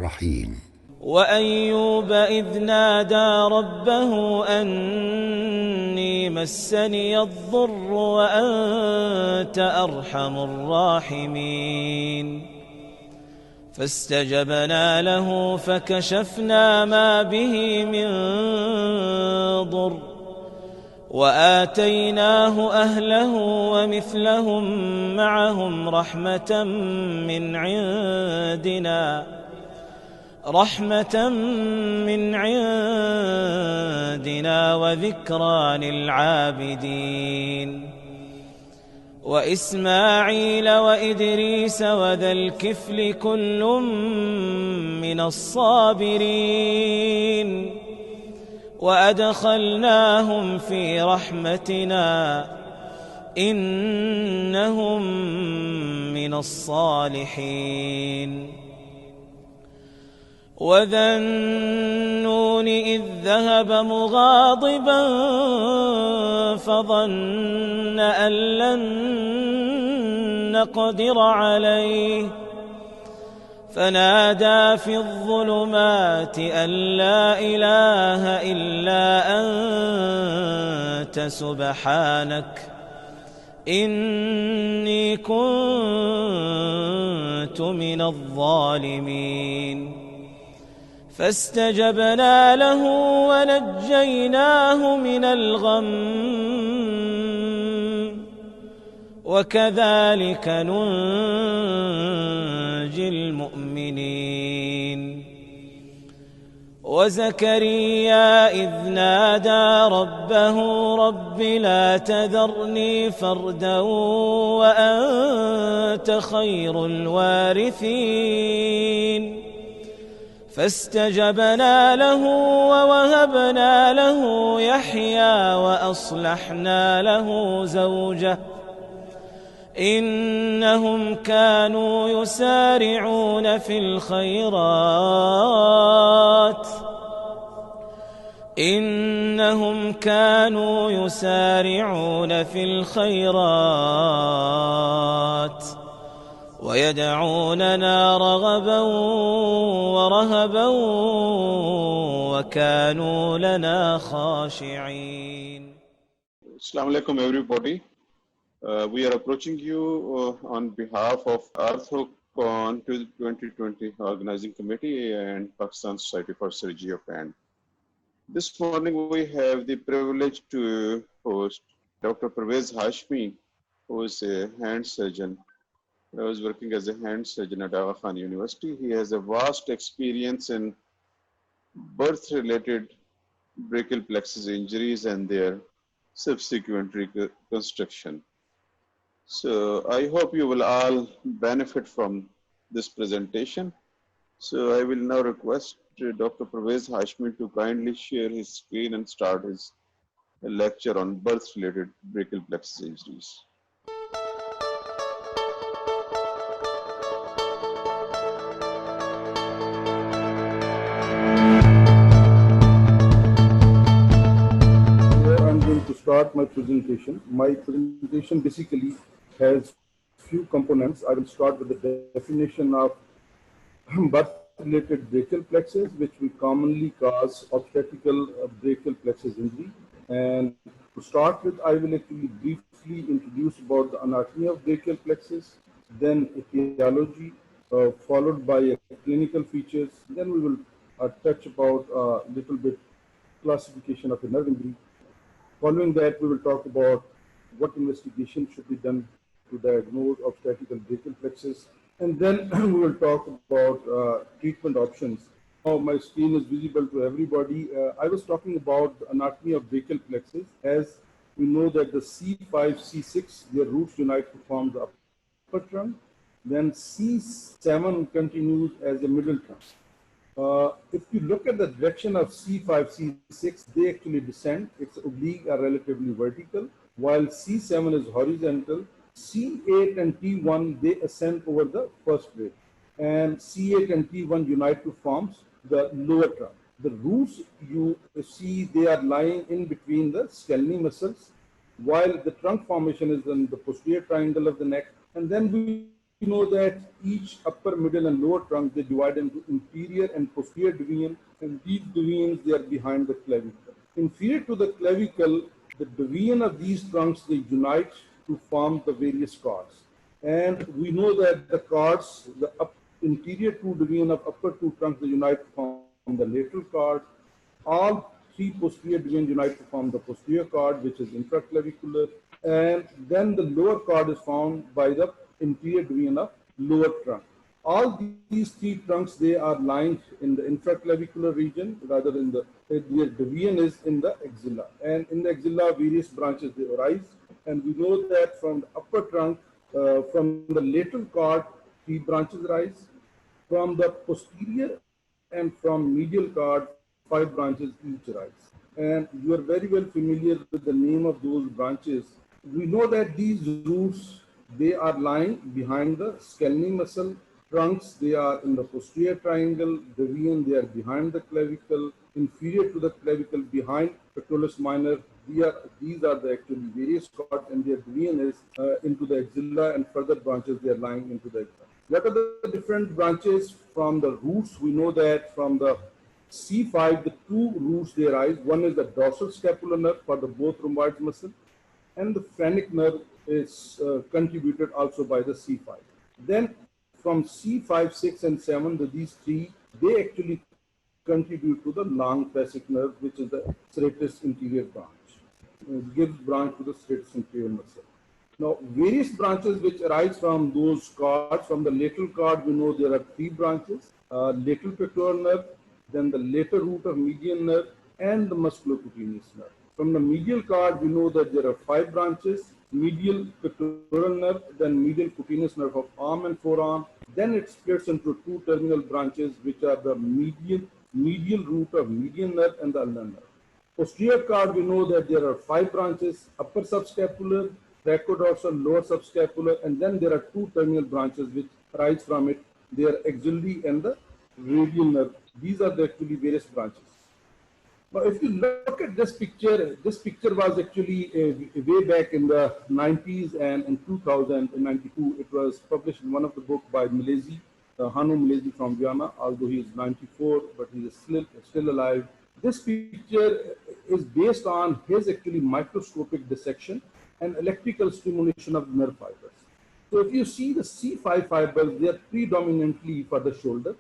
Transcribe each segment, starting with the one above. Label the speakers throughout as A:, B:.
A: الرحيم.
B: وأيوب إذ نادى ربه أني مسني الضر وأنت أرحم الراحمين فاستجبنا له فكشفنا ما به من ضر وآتيناه أهله ومثلهم معهم رحمة من عندنا وذكرى للعابدين وإسماعيل وإدريس وذا الكفل كل من الصابرين وأدخلناهم في رحمتنا إنهم من الصالحين وذا النون إذ ذهب مغاضبا فظن أن لن نقدر عليه فنادى في الظلمات أن لا إله إلا أنت سبحانك إني كنت من الظالمين فاستجبنا له ونجيناه من الغم وكذلك ننجي المؤمنين وزكريا إذ نادى ربه رب لا تذرني فردا وأنت خير الوارثين فاستجبنا له ووهبنا له يحيى وأصلحنا له زوجه إنهم كانوا يسارعون في الخيرات ويدعوننا رغبا ورهبا وكانوا لنا خاشعين.
C: Assalamu alaikum everybody. We are approaching you on behalf of Arthocon 2020 Organizing Committee and Pakistan Society for Surgery of Hand. This morning we have the privilege to host Dr. Pervez Hashmi, who is a hand surgeon. I was working as a hand surgeon at Aga Khan University. He has a vast experience in birth-related brachial plexus injuries and their subsequent reconstruction. So I hope you will all benefit from this presentation. So I will now request Dr. Pervez Hashmi to kindly share his screen and start his lecture on birth-related brachial plexus injuries.
D: I'm going to start my presentation. My presentation basically has few components. I will start with the definition of birth-related brachial plexus, which we commonly cause obstetrical brachial plexus injury. And to start with, I will actually briefly introduce about the anatomy of brachial plexus, then etiology, followed by clinical features. Then we will touch about a little bit classification of a nerve injury. Following that, we will talk about what investigation should be done to diagnose obstetrical brachial plexus. And then we will talk about treatment options. Now my screen is visible to everybody. I was talking about the anatomy of brachial plexus. As we know that the C5, C6, their roots unite to form the upper trunk. Then C7 continues as a middle trunk. If you look at the direction of C5, C6, they actually descend. It's oblique or relatively vertical, while C7 is horizontal. C8 and T1, they ascend over the first rib. And C8 and T1 unite to form the lower trunk. The roots, you see, they are lying in between the scalene muscles, while the trunk formation is in the posterior triangle of the neck. And then we know that each upper, middle, and lower trunk, they divide into inferior and posterior division, and these divisions, they are behind the clavicle. Inferior to the clavicle, the division of these trunks, they unite to form the various cords. And we know that the cords, the interior two division of upper two trunks, they unite to form the lateral cord. All three posterior divisions unite to form the posterior cord, which is infraclavicular, and then the lower cord is formed by the interior division of lower trunk. All these three trunks, they are lying in the infraclavicular region, rather than their division is in the axilla. And in the axilla, various branches, they arise. And we know that from the upper trunk, from the lateral cord, three branches arise. From the posterior and from medial cord, five branches each arise. And you are very well familiar with the name of those branches. We know that these roots, they are lying behind the scalene muscle. Trunks, they are in the posterior triangle. Division, they are behind the clavicle. Inferior to the clavicle, behind pectoralis minor. These are the actually various cords, and their division is into the axilla, and further branches, they are lying into the axilla. What are the different branches from the roots? We know that from the C5, the two roots, they arise. One is the dorsal scapular nerve for the both rhomboid muscle, and the phrenic nerve is contributed also by the C5. Then from C5, 6, and 7, these three, they actually contribute to the long thoracic nerve, which is the serratus inferior branch. It gives branch to the serratus inferior muscle. Now, various branches which arise from those cords, from the lateral cord, we know there are three branches, lateral pectoral nerve, then the lateral root of median nerve, and the musculocutaneous nerve. From the medial cord, we know that there are five branches, medial pectoral nerve, then medial cutaneous nerve of arm and forearm. Then it splits into two terminal branches, which are the medial root of median nerve and the ulnar nerve. Posterior cord, we know that there are five branches, upper subscapular, trachodorsal, lower subscapular, and then there are two terminal branches which arise from it. They are axillary and the radial nerve. These are the actually various branches. Now, if you look at this picture was actually way back in the 90s, and in 2092, it was published in one of the books by Milesi, Hanno Milesi from Vienna, although he is 94, but he is still alive. This picture is based on his actually microscopic dissection and electrical stimulation of nerve fibers. So if you see the C5 fibers, they are predominantly for the shoulder.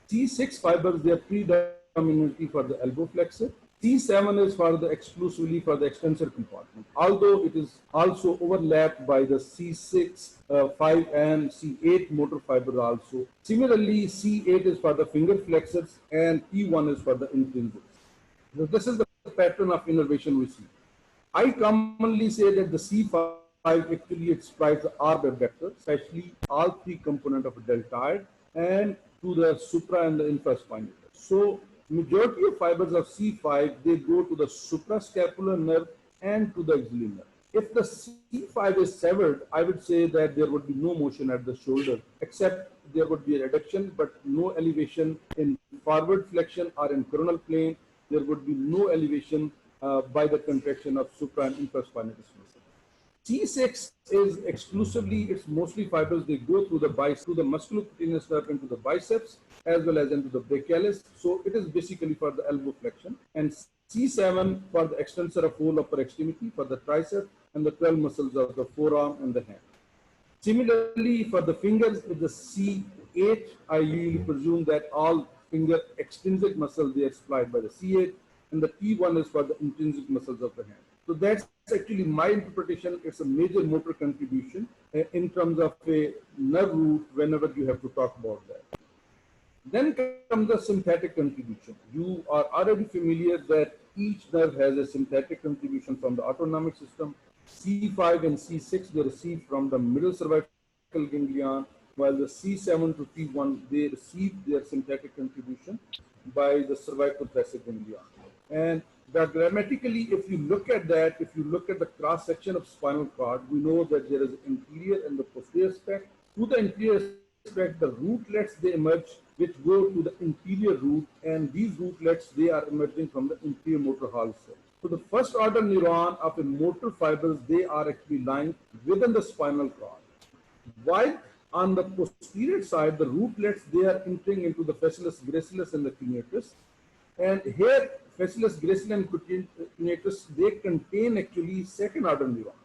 D: C6 fibers, they are predominantly for the elbow flexor. C7 is for the exclusively for the extensor compartment, although it is also overlapped by the C6, 5 and C8 motor fibers also. Similarly, C8 is for the finger flexors and T1 is for the intrinsics. So this is the pattern of innervation we see. I commonly say that the C5 actually it supplies the arb abductor, especially all three components of a deltoid, and to the supra and the infraspinatus. So majority of fibers of C5, they go to the suprascapular nerve and to the axillary nerve. If the C5 is severed, I would say that there would be no motion at the shoulder, except there would be a reduction, but no elevation in forward flexion or in coronal plane. There would be no elevation by the contraction of supra and infraspinatus muscle. C6 is exclusively, it's mostly fibers, they go through the biceps, through the musculocutaneous nerve into the biceps, as well as into the brachialis. So it is basically for the elbow flexion. And C7 for the extensor of whole upper extremity, for the tricep and the 12 muscles of the forearm and the hand. Similarly, for the fingers, it's the C8. I usually presume that all finger extrinsic muscles, they are supplied by the C8, and the T1 is for the intrinsic muscles of the hand. So that's actually my interpretation. It's a major motor contribution in terms of a nerve root whenever you have to talk about that. Then comes the sympathetic contribution. You are already familiar that each nerve has a sympathetic contribution from the autonomic system. C5 and C6, they receive from the middle cervical ganglion, while the C7 to T1, they receive their sympathetic contribution by the cervicothoracic ganglion. And diagrammatically, if you look at that, if you look at the cross section of spinal cord, we know that there is interior and the posterior aspect. To the interior aspect, the rootlets, they emerge, which go to the interior root, and these rootlets, they are emerging from the inferior motor hall cell. So the first order neuron of the motor fibers, they are actually lying within the spinal cord. While On the posterior side, the rootlets, they are entering into the facialis gracilis and the cuneatus. And here, facialis gracilis and cuneatus, they contain actually second order neuron,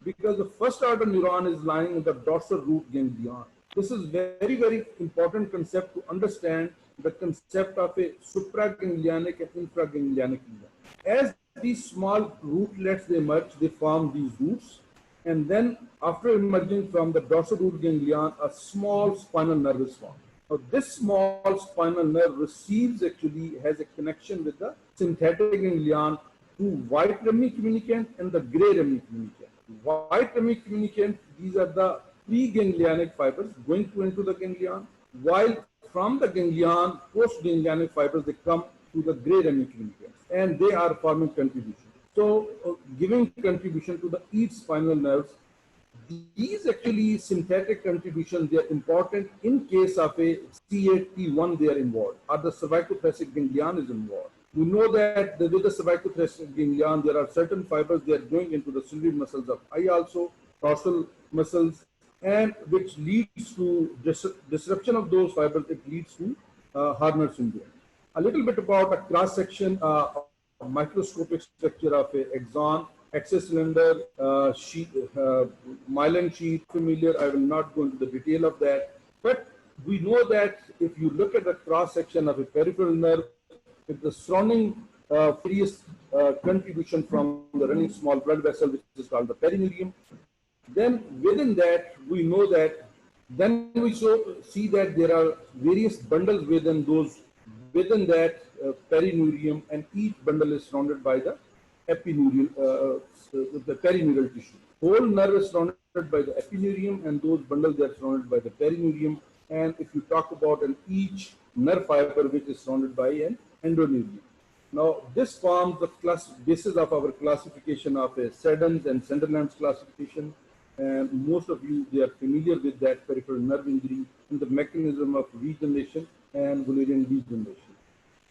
D: because the first order neuron is lying in the dorsal root ganglion. This is very, very important concept to understand the concept of a supraganglionic and infraganglionic neuron. As these small rootlets, they emerge, they form these roots. And then after emerging from the dorsal root ganglion, a small spinal nerve is formed. Now, this small spinal nerve has a connection with the synthetic ganglion through white rami communicant and the gray rami communicant. White rami communicant, these are the pre-ganglionic fibers going into the ganglion, while from the ganglion, post-ganglionic fibers, they come to the gray rami communicant, and they are forming contribution. So, giving contribution to the each spinal nerves. These actually synthetic contributions, they are important in case of a C8P1 they are involved, or the cervicothoracic ganglion is involved. We know that with the cervicothoracic ganglion, there are certain fibers that are going into the ciliary muscles of eye also, dorsal muscles, and which leads to disruption of those fibers, it leads to Horner syndrome. A little bit about a cross-section, microscopic structure of a axon, axis cylinder, myelin sheath, familiar. I will not go into the detail of that. But we know that if you look at the cross-section of a peripheral nerve, with the surrounding various contribution from the running small blood vessel, which is called the perineurium, then within that, we know that, then we see that there are various bundles within that perineurium, and each bundle is surrounded by the epineural, the perineural tissue. Whole nerve is surrounded by the epineuриum, and those bundles are surrounded by the perineurium. And if you talk about each nerve fiber, which is surrounded by an endoneurium. Now, this forms the basis of our classification of a Seddon's and Sunderland's classification. And most of you, they are familiar with that peripheral nerve injury and the mechanism of regeneration and Wallerian degeneration.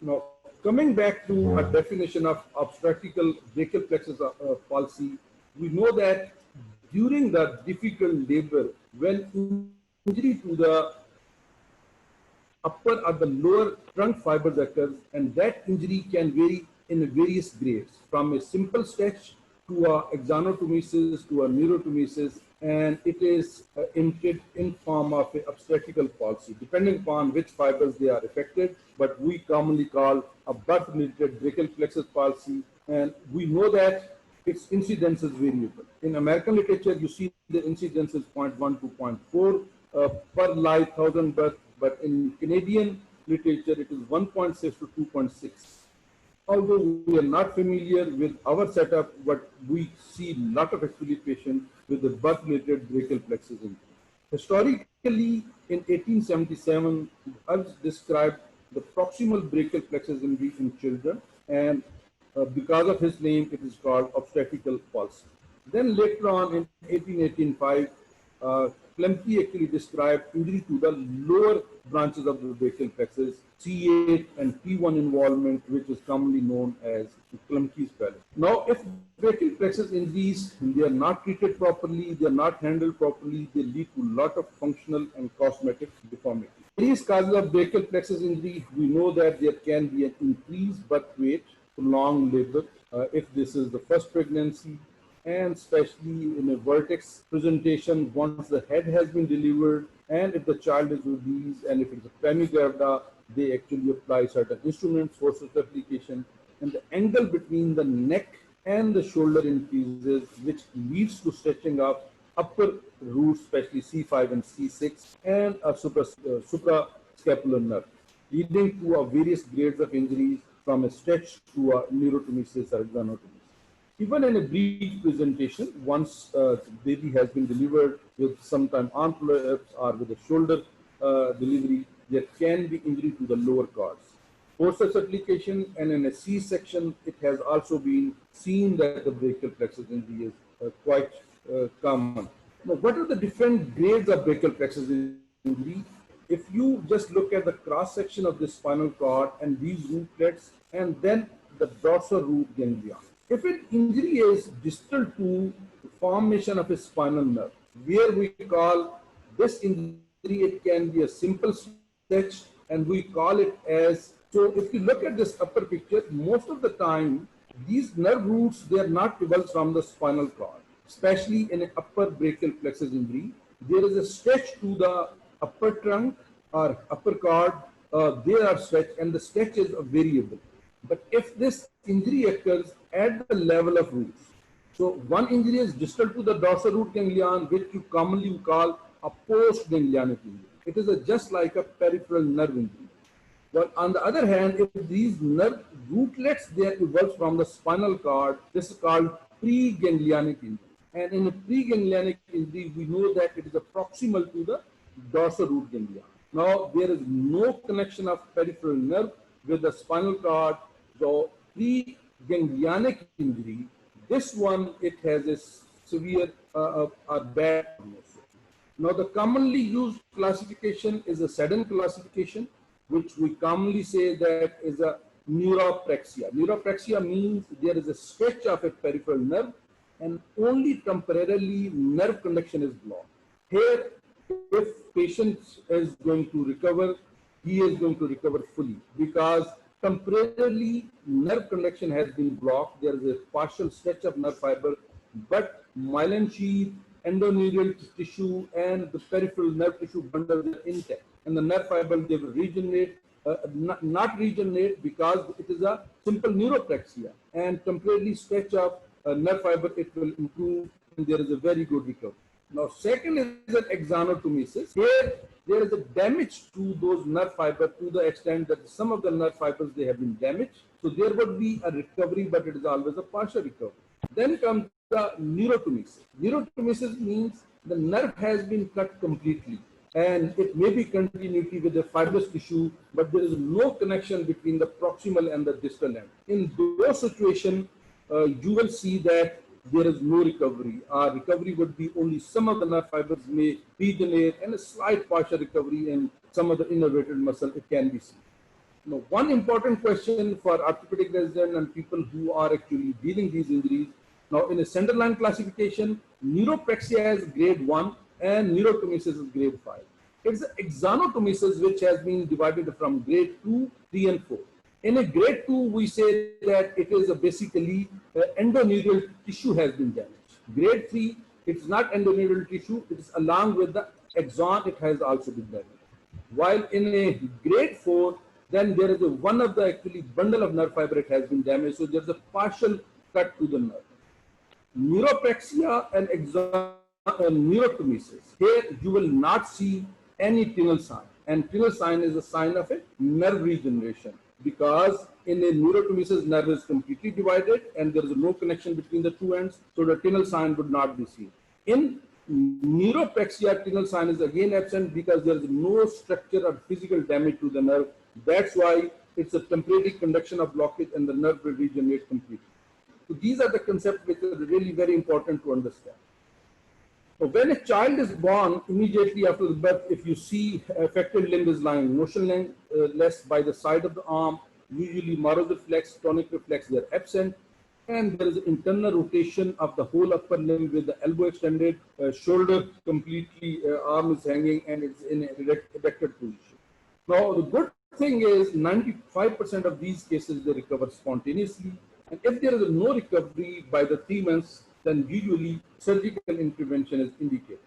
D: Now, coming back to a definition of obstetrical brachial plexus palsy, we know that during the difficult labor, when injury to the upper or the lower trunk fibers occurs, and that injury can vary in various grades, from a simple stretch to a axonotomesis to a neurotomesis, and it is in form of a obstetrical palsy, depending upon which fibers they are affected, but we commonly call a birth-related brachial plexus palsy, and we know that its incidence is variable. In American literature, you see the incidence is 0.1 to 0.4 per live 1,000 births, but in Canadian literature, it is 1.6 to 2.6. Although we are not familiar with our setup, but we see a lot of actually patients with the birth-related brachial plexus injury. Historically, in 1877, Ulz described the proximal brachial plexus injury in children, and because of his name, it is called obstetrical palsy. Then later on, in 1885, Klemke actually described injury to the lower branches of the brachial plexus, C8 and P1 involvement, which is commonly known as Klemke's palsy. Now, if brachial plexus injuries, they are not treated properly, they are not handled properly, they lead to a lot of functional and cosmetic deformity. Various causes of brachial plexus injury, we know that there can be an increased birth weight, prolonged labor, if this is the first pregnancy, and especially in a vertex presentation once the head has been delivered, and if the child is obese, and if it's a pramigravida, they actually apply certain instruments for such application, and the angle between the neck and the shoulder increases, which leads to stretching of upper roots, especially C5 and C6, and a suprascapular nerve, leading to various grades of injuries from a stretch to a neurotomesis or axonotomesis. Even in a brief presentation, once the baby has been delivered with sometime arm prolapse or with a shoulder delivery, there can be injury to the lower cords. For such application and in a C-section, it has also been seen that the brachial plexus injury is quite common. Now, what are the different grades of brachial plexus injury? If you just look at the cross-section of the spinal cord and these rootlets, and then the dorsal root ganglion. If an injury is distal to formation of a spinal nerve, where we call this injury, it can be a simple stretch, and we call it as, so if you look at this upper picture, most of the time, these nerve roots, they are not developed from the spinal cord, especially in an upper brachial plexus injury. There is a stretch to the upper trunk or upper cord, there are stretch, and the stretch is a variable. But if this injury occurs at the level of roots, so one injury is distal to the dorsal root ganglion, which you commonly call a post-ganglionic injury. It is just like a peripheral nerve injury. But on the other hand, if these nerve rootlets, they are evolved from the spinal cord, this is called preganglionic injury. And in a preganglionic injury, we know that it is a proximal to the dorsal root ganglion. Now, there is no connection of peripheral nerve with the spinal cord. So, preganglionic injury, this one, it has a severe or bad prognosis. Now, the commonly used classification is a Seddon classification, which we commonly say that is a neuropraxia. Neuropraxia means there is a stretch of a peripheral nerve and only temporarily nerve conduction is blocked. Here, if patient is going to recover, he is going to recover fully because temporarily nerve conduction has been blocked. There is a partial stretch of nerve fiber, but myelin sheath, endoneurial tissue, and the peripheral nerve tissue bundles are intact. And the nerve fiber, they will regenerate, not regenerate because it is a simple neuropraxia. And temporarily stretch of nerve fiber, it will improve, and there is a very good recovery. Now, second is an axonotmesis. Here, there is a damage to those nerve fibers to the extent that some of the nerve fibers, they have been damaged. So there would be a recovery, but it is always a partial recovery. Then comes the neurotomesis. Neurotomesis means the nerve has been cut completely, and it may be continuity with the fibrous tissue, but there is no connection between the proximal and the distal end. In those situations, you will see that there is no recovery. Recovery would be only some of the nerve fibers may regenerate and a slight partial recovery in some of the innervated muscle, it can be seen. Now, one important question for orthopedic resident and people who are actually dealing these injuries. Now, in a centerline classification, neuropraxia is grade 1 and neurotomesis is grade 5. It's the axonotmesis which has been divided from grade 2, 3, and 4. In a grade 2, we say that it is basically endoneurial tissue has been damaged. Grade 3, it's not endoneurial tissue, it is along with the axon, it has also been damaged. While in a grade 4, then there is one of the actually bundle of nerve fiber, it has been damaged, so there's a partial cut to the nerve. Neuropraxia and neurotomesis. Here you will not see any Tinel sign, and Tinel sign is a sign of a nerve regeneration, because in a neurotomesis, nerve is completely divided and there is no connection between the two ends, so the Tinel sign would not be seen. In neuropraxia, Tinel sign is again absent because there is no structure or physical damage to the nerve. That's why it's a temporary conduction of blockage and the nerve will regenerate completely. So these are the concepts which are really very important to understand. So when a child is born, immediately after the birth, if you see affected limb is lying motionless by the side of the arm, usually Morrow's reflex, tonic reflex, they are absent, and there is internal rotation of the whole upper limb with the elbow extended, shoulder completely, arm is hanging, and it's in an erected position. Now, the good thing is 95% of these cases, they recover spontaneously. And if there is no recovery by the 3 months, then usually surgical intervention is indicated.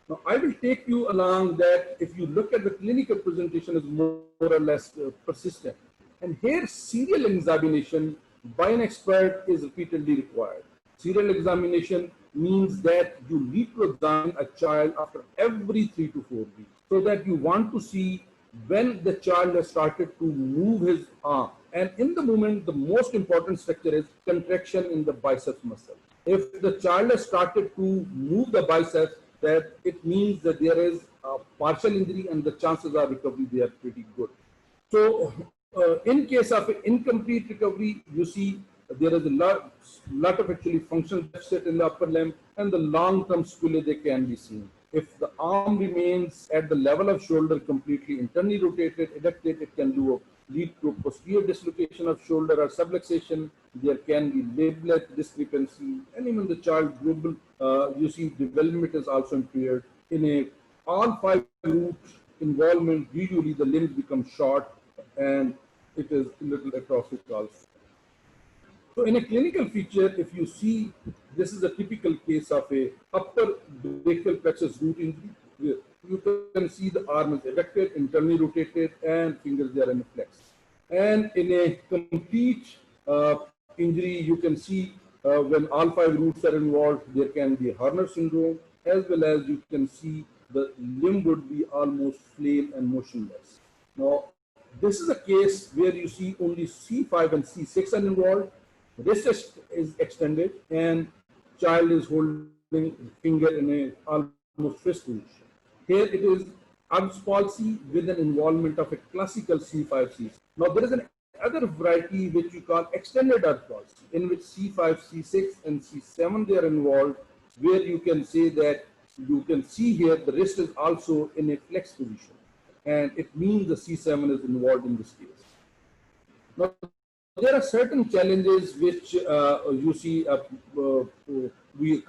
D: Now, I will take you along that if you look at the clinical presentation is more or less persistent. And here serial examination by an expert is repeatedly required. Serial examination means that you need to examine a child after every 3 to 4 weeks, so that you want to see when the child has started to move his arm. And in the moment, the most important structure is contraction in the biceps muscle. If the child has started to move the biceps, that it means that there is a partial injury and the chances of recovery, they are pretty good. So in case of incomplete recovery, you see there is a lot of actually functional deficit in the upper limb, and the long-term sequelae, they can be seen. If the arm remains at the level of shoulder completely internally rotated, adducted, it can lead to posterior dislocation of shoulder or subluxation. There can be lablet discrepancy, and even the child global, you see development is also impaired. In a all 5 root involvement, usually the limbs become short and it is a little atrophic also. So in a clinical feature, if you see, this is a typical case of a upper brachial plexus root injury. You can see the arm is erected, internally rotated, and fingers there in a flex. And in a complete injury, you can see when all 5 roots are involved, there can be a Horner syndrome, as well as you can see the limb would be almost flail and motionless. Now, this is a case where you see only C5 and C6 are involved. Wrist is extended and child is holding finger in a almost fist position. Here it is Urb's palsy with an involvement of a classical C5, C6. Now there is another variety which we call extended Urb's palsy, in which C5, C6 and C7 they are involved, where you can say that you can see here the wrist is also in a flex position, and it means the C7 is involved in this case. Now, there are certain challenges which you see we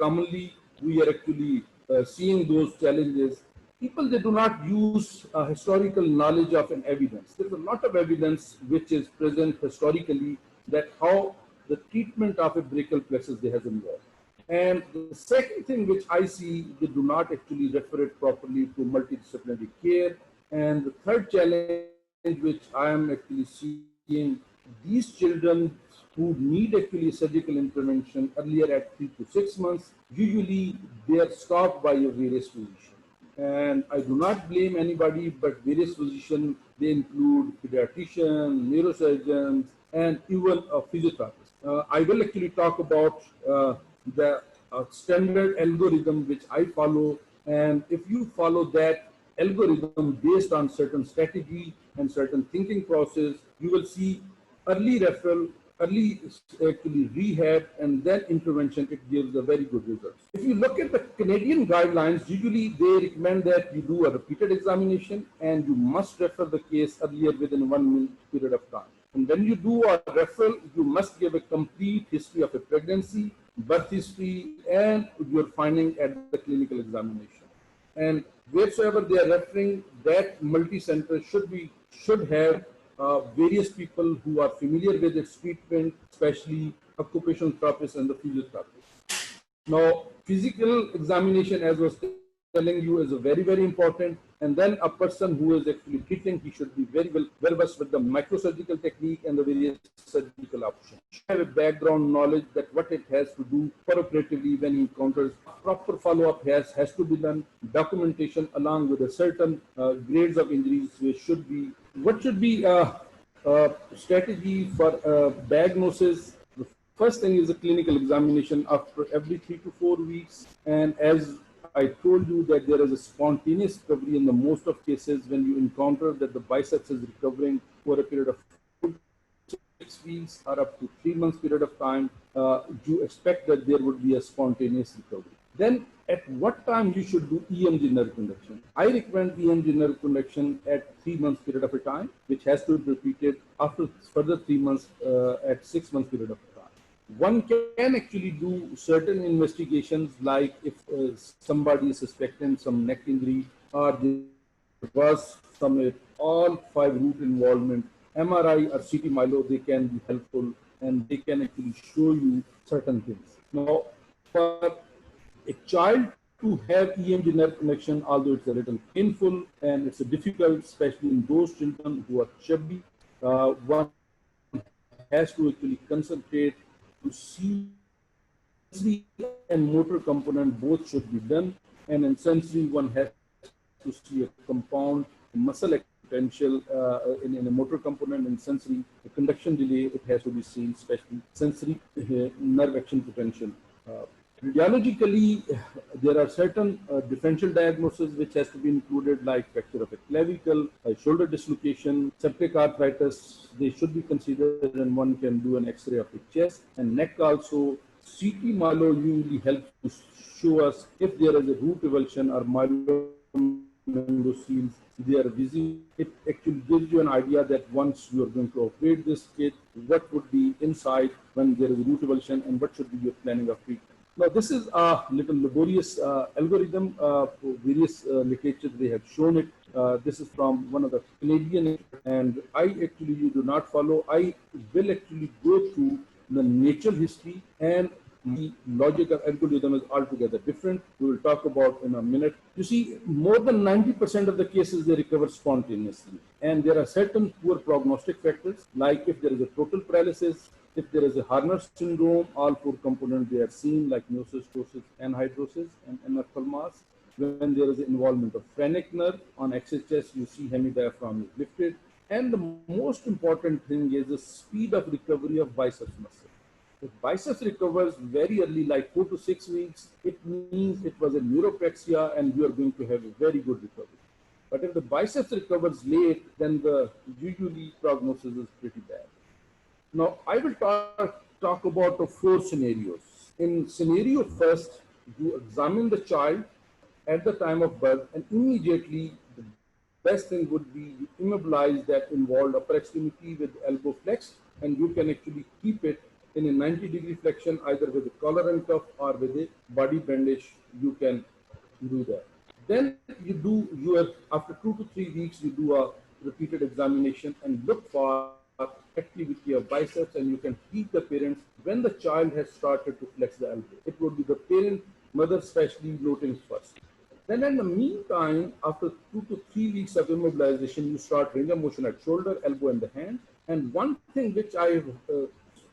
D: are actually seeing those challenges. People, they do not use historical knowledge of an evidence. There is a lot of evidence which is present historically that how the treatment of a brachial plexus they has involved. And the second thing which I see, they do not actually refer it properly to multidisciplinary care. And the third challenge which I am actually seeing, these children who need actually surgical intervention earlier at 3 to 6 months, usually they are stopped by a various physician. And I do not blame anybody, but various physicians, they include pediatricians, neurosurgeons, and even a physiotherapist. I will actually talk about the standard algorithm which I follow, and if you follow that algorithm based on certain strategy and certain thinking process, you will see early referral, early actually rehab, and then intervention, it gives a very good result. If you look at the Canadian guidelines, usually they recommend that you do a repeated examination and you must refer the case earlier within 1 month period of time. And when you do a referral, you must give a complete history of a pregnancy, birth history, and your finding at the clinical examination. And wheresoever they are referring, that multi-center should have various people who are familiar with its treatment, especially occupational therapists and the physiotherapists. Now, physical examination, as I was telling you, is a very, very important. And then a person who is actually treating, he should be very well versed with the microsurgical technique and the various surgical options. He should have a background knowledge that what it has to do operatively when he encounters. Proper follow-up has to be done. Documentation along with a certain grades of injuries which should be. What should be strategy for diagnosis? The first thing is a clinical examination after every 3 to 4 weeks. And as I told you that there is a spontaneous recovery in the most of cases when you encounter that the biceps is recovering for a period of 4 to 6 weeks or up to 3 months period of time, you expect that there would be a spontaneous recovery. Then at what time you should do EMG nerve conduction? I recommend EMG nerve conduction at 3 months period of a time, which has to be repeated after further 3 months at 6 months period of time. One can actually do certain investigations, like if somebody is suspecting some neck injury or there was some all 5 root involvement, MRI or CT myelo, they can be helpful and they can actually show you certain things. Now, for a child to have EMG nerve conduction, although it's a little painful and it's difficult, especially in those children who are chubby, one has to actually concentrate to see sensory and motor component both should be done, and in sensory one has to see a compound muscle potential in a motor component, and sensory the conduction delay, it has to be seen, especially sensory nerve action potential. Radiologically, there are certain differential diagnoses which has to be included, like fracture of a clavicle, shoulder dislocation, septic arthritis. They should be considered, and one can do an X-ray of the chest and neck also. CT myelo usually helps to show us if there is a root avulsion or myelomeningocele. They are visible. It actually gives you an idea that once you are going to operate this kid, what would be inside when there is root avulsion and what should be your planning of treatment. Now, this is a little laborious algorithm. For various literature, they have shown it. This is from one of the Canadian, and I actually do not follow. I will actually go through the natural history, and the logic of algorithm is altogether different. We will talk about in a minute. You see, more than 90% of the cases they recover spontaneously, and there are certain poor prognostic factors, like if there is a total paralysis, if there is a Horner syndrome, all four components they are seen, like meiosis, ptosis, anhydrosis, and NFL mass. When there is involvement of phrenic nerve on XHS, you see hemidiaphragm is lifted. And the most important thing is the speed of recovery of biceps muscle. If biceps recovers very early, like 4 to 6 weeks, it means it was a neuropraxia and you are going to have a very good recovery. But if the biceps recovers late, then the usually prognosis is pretty bad. Now, I will talk about the 4 scenarios. In scenario first, you examine the child at the time of birth, and immediately the best thing would be you immobilize that involved upper extremity with elbow flexed, and you can actually keep it in a 90-degree flexion, either with a collar and cuff or with a body bandage. You can do that. Then you do your, after 2 to 3 weeks, you do a repeated examination and look for activity of biceps, and you can teach the parents when the child has started to flex the elbow. It would be the parent, mother especially, noting first. Then in the meantime, after 2 to 3 weeks of immobilization, you start range of motion at shoulder, elbow, and the hand. And one thing which I have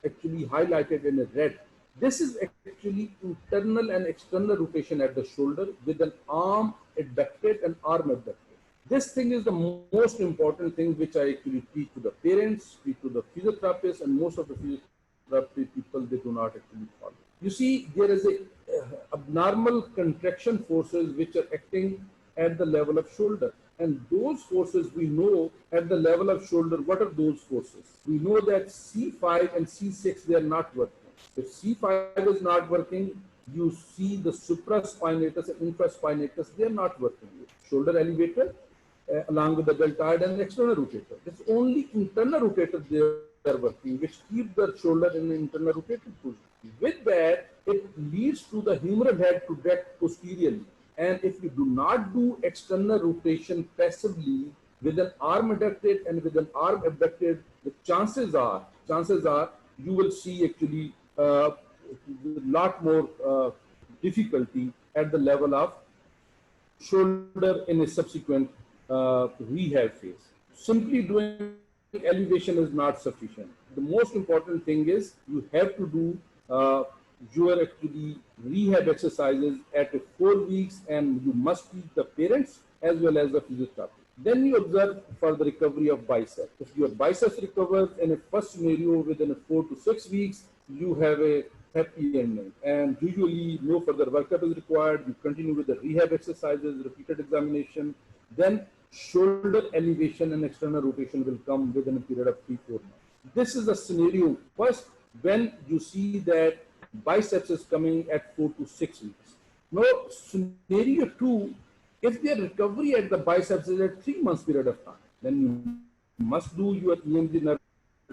D: actually highlighted in red, this is actually internal and external rotation at the shoulder with an arm adducted and arm abducted. This thing is the most important thing which I actually teach to the parents, teach to the physiotherapists, and most of the physiotherapy people, they do not actually follow. You see, there is a abnormal contraction forces which are acting at the level of shoulder. And those forces we know at the level of shoulder, what are those forces? We know that C5 and C6, they are not working. If C5 is not working, you see the supraspinatus and infraspinatus, they are not working. Shoulder elevator, along with the deltoid and the external rotator. It's only internal rotator they are working, which keep the shoulder in the internal rotator position. With that, it leads to the humeral head to deck posteriorly. And if you do not do external rotation passively with an arm adducted and with an arm abducted, the chances are you will see actually a lot more difficulty at the level of shoulder in a subsequent rehab phase. Simply doing elevation is not sufficient. The most important thing is you have to do your actually rehab exercises at 4 weeks, and you must teach the parents as well as the physiotherapist. Then you observe for the recovery of biceps. If your biceps recovers in a first scenario within 4 to 6 weeks, you have a happy ending. And usually no further workup is required. You continue with the rehab exercises, repeated examination. Then shoulder elevation and external rotation will come within a period of 3-4 months. This is a scenario first when you see that biceps is coming at 4 to 6 weeks. Now, scenario 2, if their recovery at the biceps is at 3 months period of time, then you must do your EMG nerve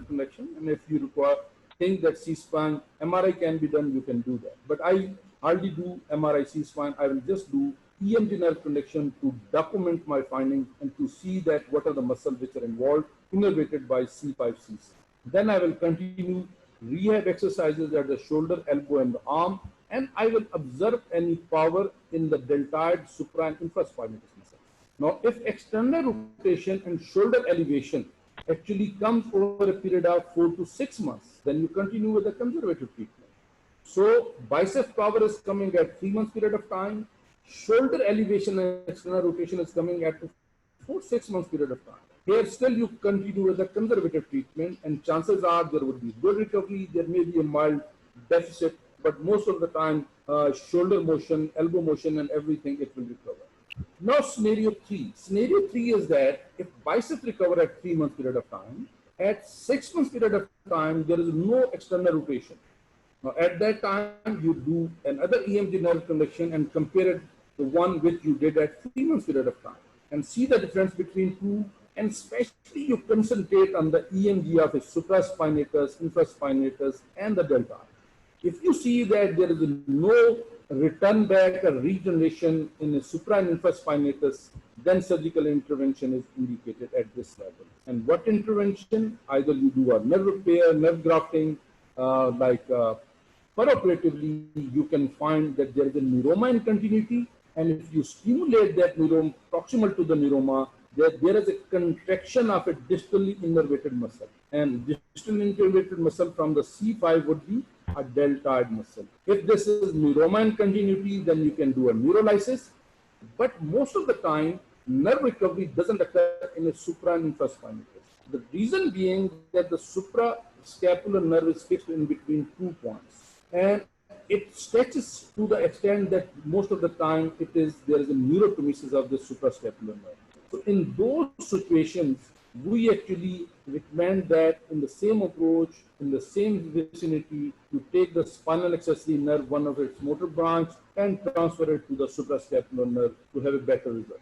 D: connection. And if you require think that C-spine MRI can be done, you can do that. But I hardly do MRI C-spine. I will just do EMG nerve connection to document my findings and to see that what are the muscles which are involved, innervated by C5, C6. Then I will continue rehab exercises at the shoulder, elbow, and the arm, and I will observe any power in the deltoid, supra, and infraspinatus muscle. Now, if external rotation and shoulder elevation actually comes over a period of 4 to 6 months, then you continue with the conservative treatment. So, bicep power is coming at 3 months period of time, shoulder elevation and external rotation is coming at 4-6 months period of time. Here still you continue with the conservative treatment, and chances are there would be good recovery, there may be a mild deficit, but most of the time shoulder motion, elbow motion, and everything, it will recover. Now scenario 3. Scenario 3 is that if biceps recover at 3 months period of time, at 6 months period of time, there is no external rotation. Now at that time, you do another EMG nerve conduction and compare it to one which you did at 3 months period of time, and see the difference between two, and especially you concentrate on the EMG of the supraspinatus, infraspinatus, and the deltoid. If you see that there is no return back or regeneration in a supra and infraspinatus, then surgical intervention is indicated at this level. And what intervention? Either you do a nerve repair, nerve grafting, Peroperatively, you can find that there is a neuroma in continuity, and if you stimulate that neuroma proximal to the neuroma, there is a contraction of a distally innervated muscle. And distally innervated muscle from the C5 would be a deltoid muscle. If this is neuroma in continuity, then you can do a neurolysis. But most of the time, nerve recovery doesn't occur in a supra and infraspinatus. The reason being that the suprascapular nerve is fixed in between 2 points. And it stretches to the extent that most of the time there is a neurotomesis of the suprascapular nerve. So in those situations, we actually recommend that in the same approach, in the same vicinity, you take the spinal accessory nerve, one of its motor branch, and transfer it to the suprascapular nerve to have a better result.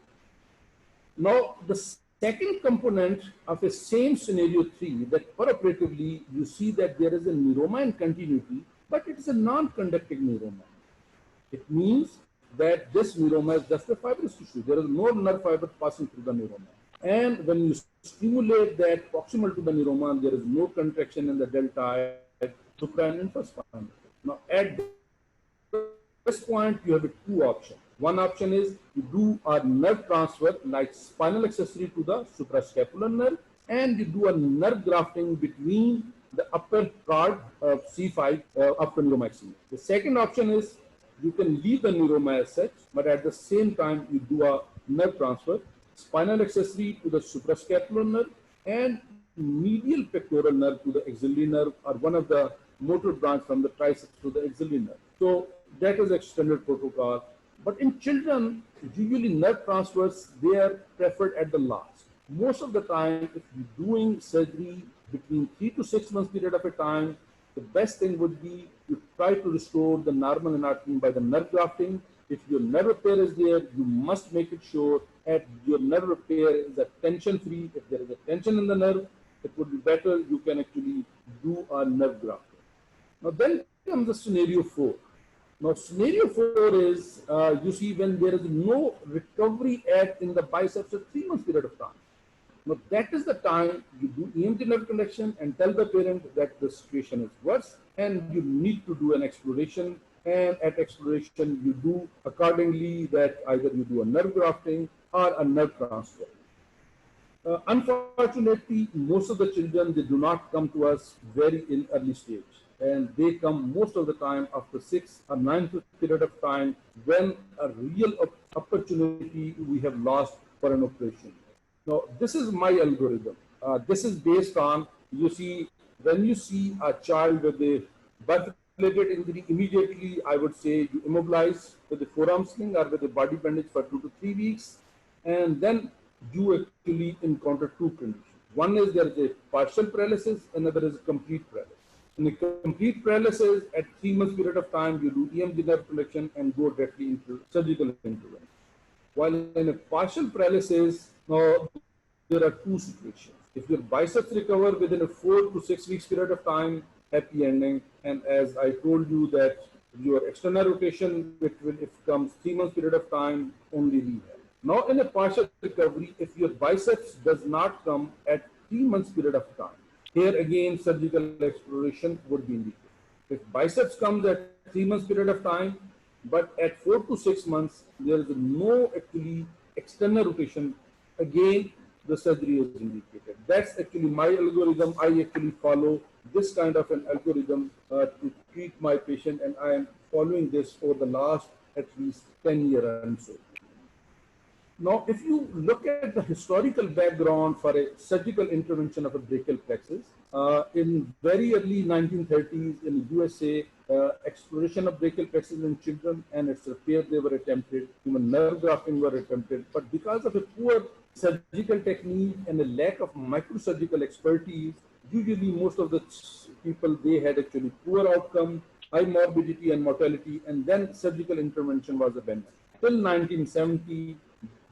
D: Now, the second component of the same scenario 3, that peroperatively you see that there is a neuroma in continuity, but it is a non-conductive neuroma. It means that this neuroma is just a fibrous tissue. There is no nerve fiber passing through the neuroma. And when you stimulate that proximal to the neuroma, there is no contraction in the deltoid, supra and infraspinatus. Now, at this point, you have two options. One option is you do a nerve transfer like spinal accessory to the suprascapular nerve, and you do a nerve grafting between the upper part of C5 up to neuromaxillary. The second option is you can leave the neuroma as such, but at the same time you do a nerve transfer, spinal accessory to the suprascapular nerve and medial pectoral nerve to the axillary nerve, or one of the motor branch from the triceps to the axillary nerve. So that is a standard protocol. But in children, usually nerve transfers, they are preferred at the last. Most of the time, if you're doing surgery between 3 to 6 months period of a time, the best thing would be to try to restore the normal anatomy by the nerve grafting. If your nerve repair is there, you must make it sure that your nerve repair is tension free. If there is a tension in the nerve, it would be better you can actually do a nerve grafting. Now then comes the scenario 4. Now scenario 4 is, you see, when there is no recovery in the biceps at 3 months period of time. Now that is the time you do EMG nerve conduction and tell the parent that the situation is worse and you need to do an exploration, and at exploration you do accordingly that either you do a nerve grafting or a nerve transfer. Unfortunately, most of the children, they do not come to us very in early stage, and they come most of the time after 6 or 9 period of time when a real opportunity we have lost for an operation. Now, this is my algorithm. This is based on, you see, when you see a child with a birth-related injury, immediately I would say you immobilize with a forearm sling or with a body bandage for 2 to 3 weeks, and then you actually encounter two conditions. One is there is a partial paralysis, another is complete paralysis. In a complete paralysis, at 3 months period of time, you do EMG nerve conduction and go directly into surgical intervention. While in a partial paralysis, now there are two situations. If your biceps recover within a 4 to 6 weeks period of time, happy ending. And as I told you that your external rotation, which will, if comes 3 months period of time, only rehab. Now in a partial recovery, if your biceps does not come at 3 months period of time, here again surgical exploration would be indicated. If biceps comes at 3 months period of time, but at 4 to 6 months there is no actually external rotation, again the surgery is indicated. That's actually my algorithm. I actually follow this kind of an algorithm to treat my patient, and I am following this for the last at least 10 years and so. Now, if you look at the historical background for a surgical intervention of a brachial plexus, in very early 1930s in the USA, exploration of brachial plexus in children and its repair, they were attempted, even nerve grafting were attempted, but because of a poor surgical technique and a lack of microsurgical expertise, usually most of the people, they had actually poor outcome, high morbidity and mortality, and then surgical intervention was abandoned. Till 1970,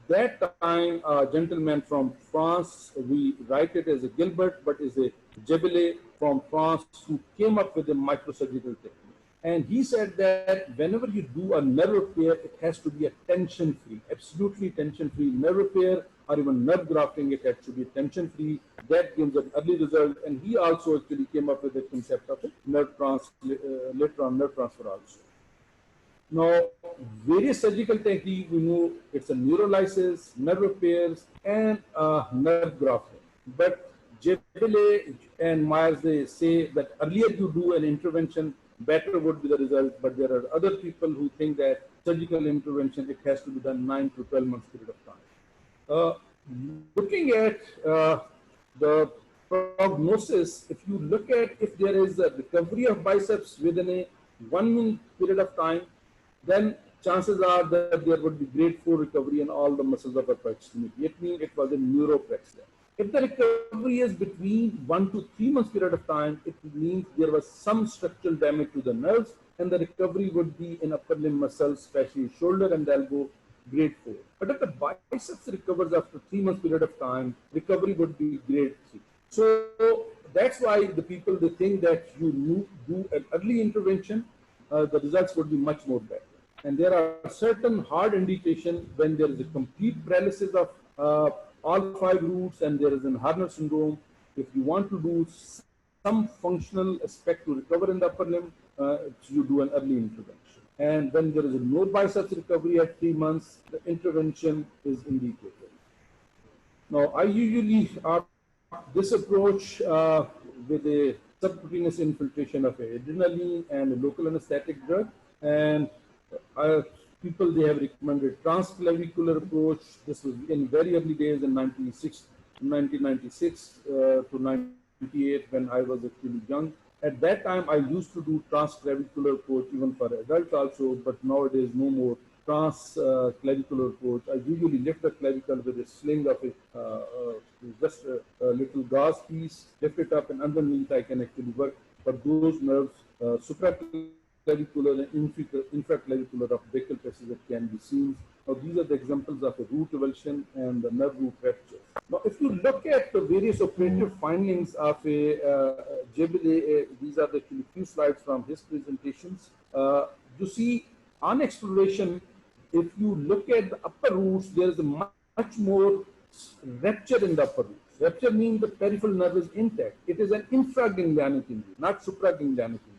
D: that time, a gentleman from France, we write it as a Gilbert, but is a Jebele from France, who came up with a microsurgical technique. And he said that whenever you do a nerve repair, it has to be a tension-free, absolutely tension-free nerve repair, or even nerve grafting, it has to be tension-free. That gives an early result. And he also actually came up with the concept of later on nerve transfer also. Now, various surgical techniques, we know it's a neurolysis, nerve repairs, and nerve grafting. But Jebele and Myers, they say that earlier you do an intervention, better would be the result. But there are other people who think that surgical intervention, it has to be done 9 to 12 months period of time. Looking at the prognosis, if you look at if there is a recovery of biceps within a 1 month period of time, then chances are that there would be grade 4 recovery in all the muscles of upper extremity. It means it was a neuroplex. If the recovery is between 1 to 3 months period of time, it means there was some structural damage to the nerves, and the recovery would be in upper limb muscles, especially shoulder and elbow, grade 4. But if the biceps recovers after 3 months period of time, recovery would be grade 3. So that's why the people, they think that you do an early intervention, the results would be much more better. And there are certain hard indications when there is a complete paralysis of all 5 roots and there is an Harner syndrome. If you want to do some functional aspect to recover in the upper limb, you do an early intervention. And when there is a no biceps recovery at 3 months, the intervention is indicated. Now, I usually this approach with a subcutaneous infiltration of adrenaline and a local anesthetic drug, and people, they have recommended transclavicular approach. This was in very early days in 1996 to 98 when I was actually young. At that time, I used to do transclavicular approach even for adults also, but nowadays no more transclavicular approach. I usually lift the clavicle with a sling of just a little gauze piece, lift it up, and underneath I can actually work for those nerves, supraclavicular and infraclavicular of brachial plexus that can be seen. Now, these are the examples of a root avulsion and the nerve root rupture. Now, if you look at the various operative findings of a Jebele, these are the few slides from his presentations. You see, on exploration, if you look at the upper roots, there is a much more rupture in the upper roots. Rupture means the peripheral nerve is intact. It is an infraganglionic injury, not supraganglionic injury.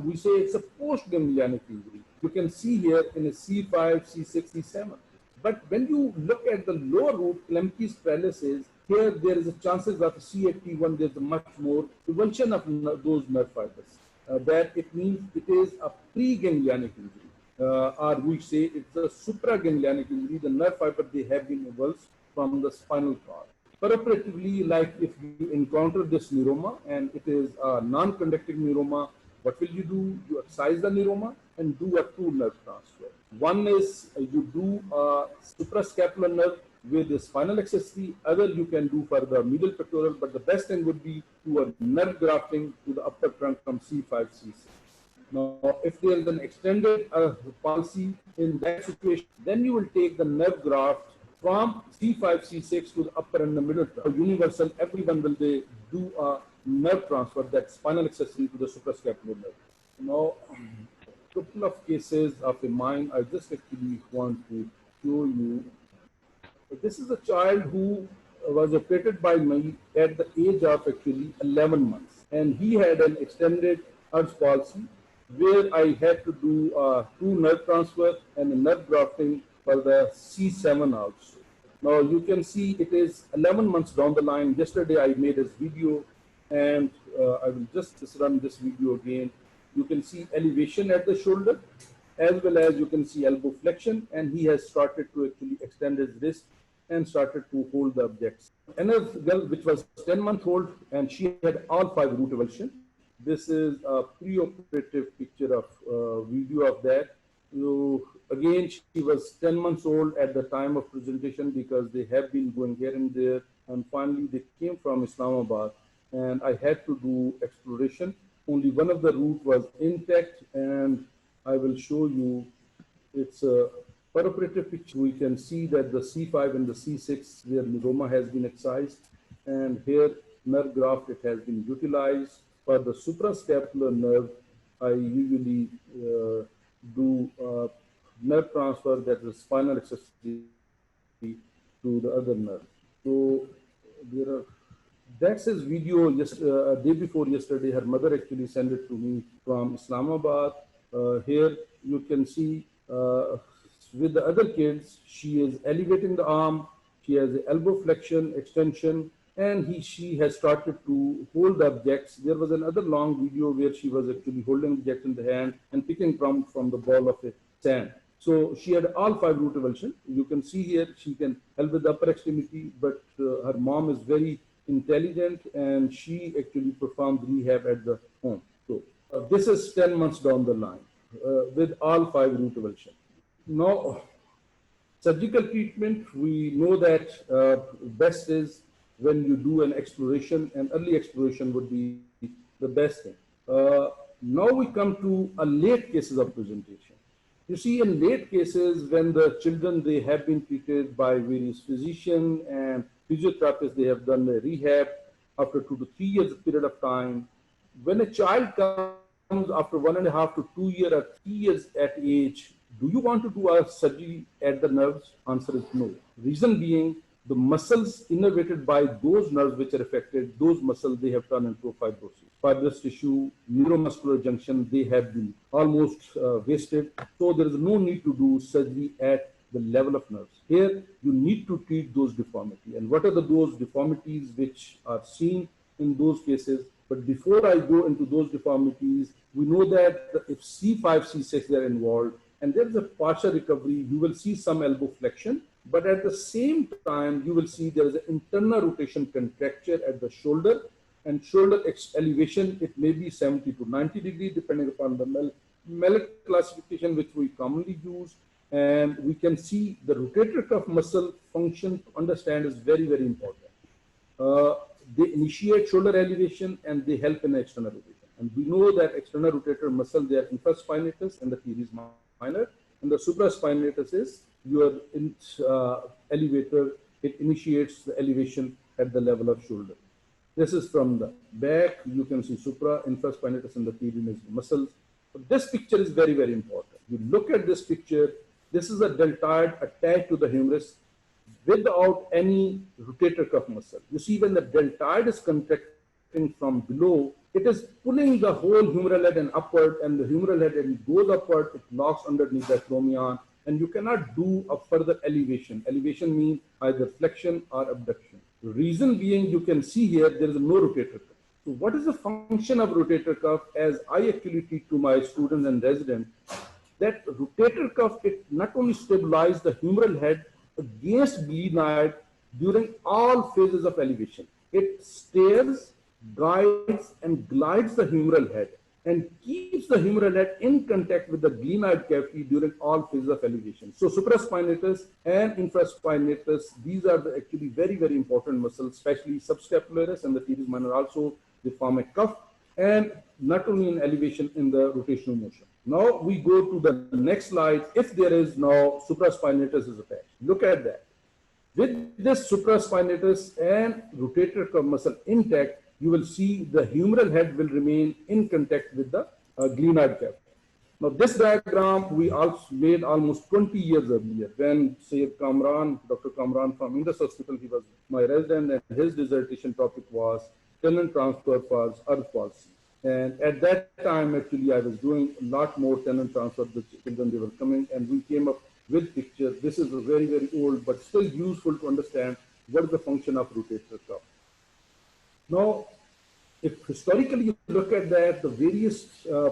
D: We say it's a post-ganglionic injury. You can see here in a C5, C6, C7. But when you look at the lower root, Lemke's paralysis, here there is a chances of C81, there's a much more avulsion of those nerve fibers. That it means it is a pre-ganglionic injury. Or we say it's a supraganglionic injury. The nerve fiber, they have been avulsed from the spinal cord. Operatively, like if you encounter this neuroma and it is a non-conducting neuroma, what will you do? You excise the neuroma and do a 2 nerve transfer. One is you do a suprascapular nerve with the spinal accessory. Other you can do for the medial pectoral, but the best thing would be to a nerve grafting to the upper trunk from C5, C6. Now, if there is an extended palsy in that situation, then you will take the nerve graft from C5, C6 to the upper and the middle trunk. Universal, everyone will they do a nerve transfer, that spinal accessory to the suprascapular nerve. Now, a couple of cases of a mine, I just actually want to show you. This is a child who was operated by me at the age of actually 11 months. And he had an extended Erb's palsy where I had to do 2 nerve transfer and a nerve grafting for the C7 also. Now you can see it is 11 months down the line. Yesterday I made this video and I will just run this video again. You can see elevation at the shoulder as well as you can see elbow flexion, and he has started to actually extend his wrist and started to hold the objects. Another girl which was 10-month-old and she had all 5 root avulsion. This is a pre-operative picture of video of that. So again, she was 10 months old at the time of presentation because they have been going here and there, and finally they came from Islamabad and I had to do exploration. Only one of the root was intact, and I will show you. It's a perioperative picture. We can see that the C5 and the C6 where neuroma has been excised, and here nerve graft, it has been utilized. For the suprascapular nerve, I usually do nerve transfer, that is spinal accessory, to the other nerve. So there are, that's his video a day before yesterday. Her mother actually sent it to me from Islamabad. Here you can see with the other kids, she is elevating the arm, she has the elbow flexion, extension, and she has started to hold the objects. There was another long video where she was actually holding object in the hand and picking from the ball of a sand. So she had all 5 root avulsion. You can see here she can help with the upper extremity, but her mom is very intelligent and she actually performed rehab at the home. So this is 10 months down the line with all 5 root avulsion. Now, surgical treatment, we know that best is when you do an exploration, and early exploration would be the best thing. Now we come to a late cases of presentation. You see, in late cases, when the children, they have been treated by various physicians and physiotherapists, they have done a rehab after 2 to 3 years period of time. When a child comes after 1.5 to 2 years or 3 years at age, do you want to do a surgery at the nerves? Answer is no. Reason being, the muscles innervated by those nerves which are affected, those muscles, they have turned into fibrosis. Fibrous tissue, neuromuscular junction, they have been almost wasted. So there is no need to do surgery at the level of nerves. Here, you need to treat those deformities. And what are those deformities which are seen in those cases? But before I go into those deformities, we know that if C5, C6 are involved, and there is a partial recovery, you will see some elbow flexion, but at the same time, you will see there is an internal rotation contracture at the shoulder, and shoulder elevation, it may be 70 to 90 degrees, depending upon the Mallet classification, which we commonly use. And we can see the rotator cuff muscle function to understand is very, very important. They initiate shoulder elevation and they help in external rotation. And we know that external rotator muscle, they are infraspinatus and the teres minor, and the supraspinatus is your elevator. It initiates the elevation at the level of shoulder. This is from the back. You can see supra, infraspinatus, and the teres muscles. But this picture is very, very important. You look at this picture. This is a deltoid attached to the humerus without any rotator cuff muscle. You see, when the deltoid is contracting from below, it is pulling the whole humeral head and upward, and the humeral head, and it goes upward, it locks underneath the acromion, and you cannot do a further elevation. Elevation means either flexion or abduction. The reason being, you can see here, there is no rotator cuff. So what is the function of rotator cuff? As I actually teach to my students and residents, that rotator cuff, it not only stabilizes the humeral head against glenoid during all phases of elevation. It steers, guides, and glides the humeral head and keeps the humeral head in contact with the glenoid cavity during all phases of elevation. So supraspinatus and infraspinatus, these are the actually very, very important muscles, especially subscapularis and the teres minor also, they form a cuff, and not only in elevation, in the rotational motion. Now we go to the next slide. If there is now supraspinatus is attached, look at that. With this supraspinatus and rotator cuff muscle intact, you will see the humeral head will remain in contact with the glenoid cavity. Now this diagram we also made almost 20 years earlier when Syed Kamran, Dr. Kamran from Indus Hospital, he was my resident, and his dissertation topic was tendon transfer for earth palsy. And at that time, actually, I was doing a lot more tendon transfer with children, they were coming, and we came up with picture. This is a very, very old, but still useful to understand what is the function of rotator cuff. Now, if historically you look at that, the various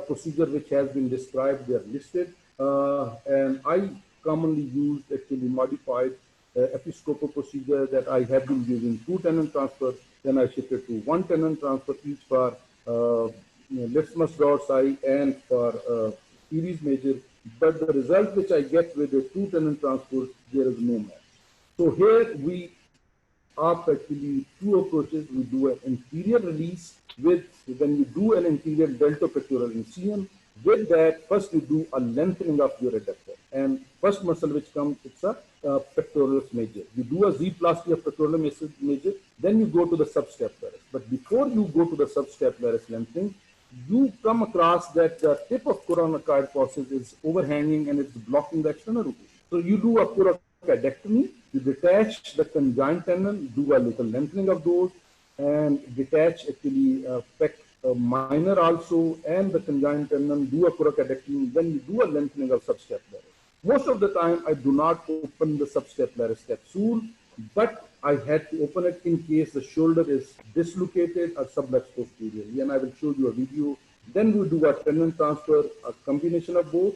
D: procedure which has been described, they are listed. And I commonly used actually modified episcopal procedure that I have been using 2 tendon transfer. Then I shifted to 1 tendon transfer each for Liftmus dorsai and for teres major. But the result which I get with the 2 tendon transfer, there is no match. So here we are actually 2 approaches. We do an inferior release with, when you do an inferior deltopectoral incision, with that, first you do a lengthening of your adductor. And first muscle which comes, it's a pectoralis major. You do a Z-plasty of pectoralis major, then you go to the subscapularis. But before you go to the subscapularis lengthening, you come across that the tip of coracoid process is overhanging and it's blocking the external rotation. So you do a coracodectomy, you detach the conjoined tendon, do a little lengthening of those, and detach actually pec minor also and the conjoined tendon, do a coracodectomy, then you do a lengthening of subscapularis. Most of the time, I do not open the subscapularis capsule, but I had to open it in case the shoulder is dislocated or subluxed posteriorly, and I will show you a video. Then we do a tendon transfer, a combination of both,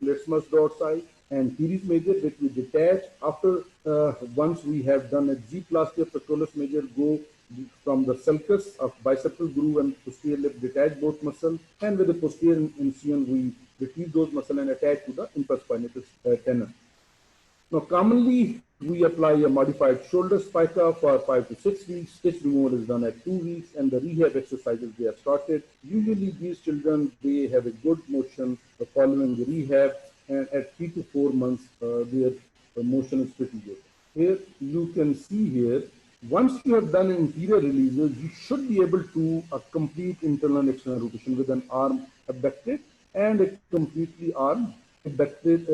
D: Letzmus dorsi and teres major, which we detach after once we have done a G-plasty of pectoralis major, go from the sulcus of bicipital groove and posterior lip, detach both muscles, and with the posterior incision, we retrieve those muscles and attach to the infraspinatus tendon. Now, commonly, we apply a modified shoulder spica for 5 to 6 weeks. Stitch removal is done at 2 weeks, and the rehab exercises they have started. Usually, these children, they have a good motion following the rehab, and at 3 to 4 months, their motion is pretty good. Here, you can see here, once you have done inferior releases, you should be able to complete internal and external rotation with an arm abducted and a completely arm abducted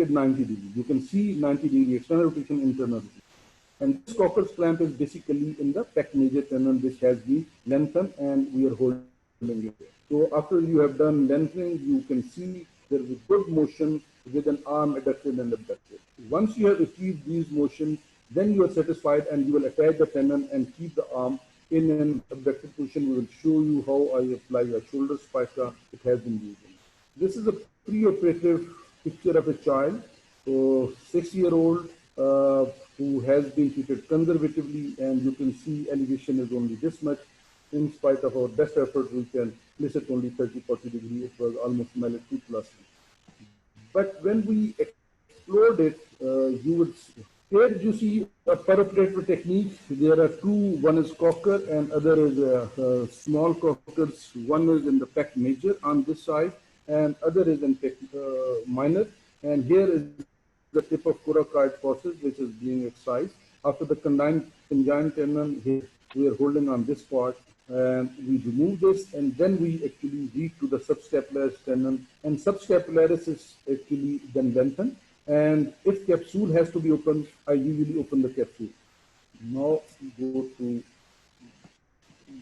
D: 90 degrees. You can see 90 degree external rotation, internal rotation. And this Cocker's clamp is basically in the pec major tendon, which has been lengthened, and we are holding it. So after you have done lengthening, you can see there is a good motion with an arm adducted and abducted. Once you have achieved these motions, then you are satisfied and you will attach the tendon and keep the arm in an abducted position. We will show you how I apply a shoulder spica. It has been used. This is a preoperative picture of a child, so 6-year-old who has been treated conservatively, and you can see elevation is only this much. In spite of our best effort, we can place it only 30-40 degrees. It was almost melted 2+. But when we explored it, you would here you see a perioperative technique. There are two. One is Cocker and other is small Cockers. One is in the pec major on this side, and other is in pec minor. And here is the tip of coracoid process, which is being excised. After the conjoined tendon, here we are holding on this part, and we remove this, and then we actually reach to the subscapularis tendon, and subscapularis is actually then lengthened. And if capsule has to be opened, I usually open the capsule. Now go to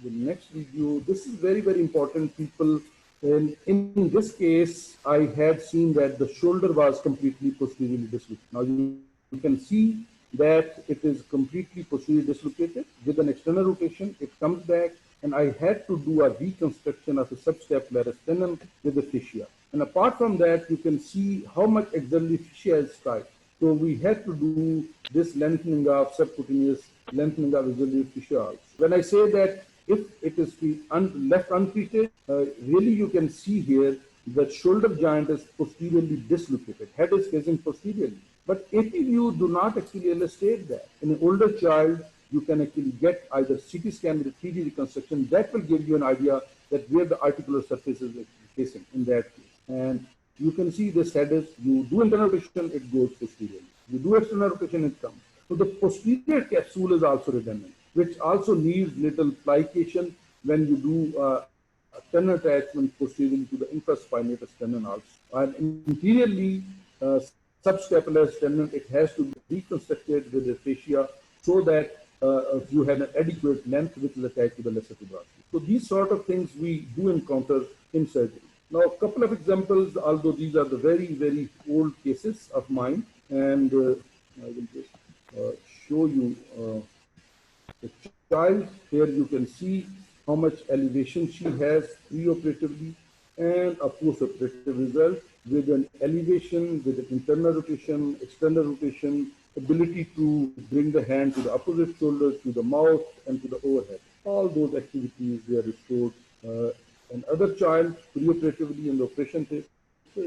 D: the next video. This is very, very important, people. And in this case, I had seen that the shoulder was completely posteriorly dislocated. Now you can see that it is completely posteriorly dislocated. With an external rotation, it comes back, and I had to do a reconstruction of the subscapularis tendon with the fascia. And apart from that, you can see how much axillary fascia is tight. So we had to do this lengthening of subcutaneous lengthening of axillary fascia also. When I say that if it is left untreated, really you can see here that shoulder joint is posteriorly dislocated. Head is facing posteriorly. But AP view do not actually illustrate that. In an older child, you can actually get either CT scan with a 3D reconstruction. That will give you an idea that where the articular surface is facing in that case. And you can see this head is, you do internal rotation, it goes posteriorly. You do external rotation, it comes. So the posterior capsule is also redundant, which also needs little plication when you do a tendon attachment posteriorly to the infraspinatus tendon also. And interiorly, subscapularis tendon, it has to be reconstructed with the fascia so that you have an adequate length which is attached to the lesser tuberosity. So these sort of things we do encounter in surgery. Now, a couple of examples, although these are the very, very old cases of mine, and I will just show you the child. Here you can see how much elevation she has preoperatively and a postoperative result with an elevation, with an internal rotation, external rotation, ability to bring the hand to the opposite shoulder, to the mouth, and to the overhead. All those activities were restored. Another child, preoperatively in the operation theatre,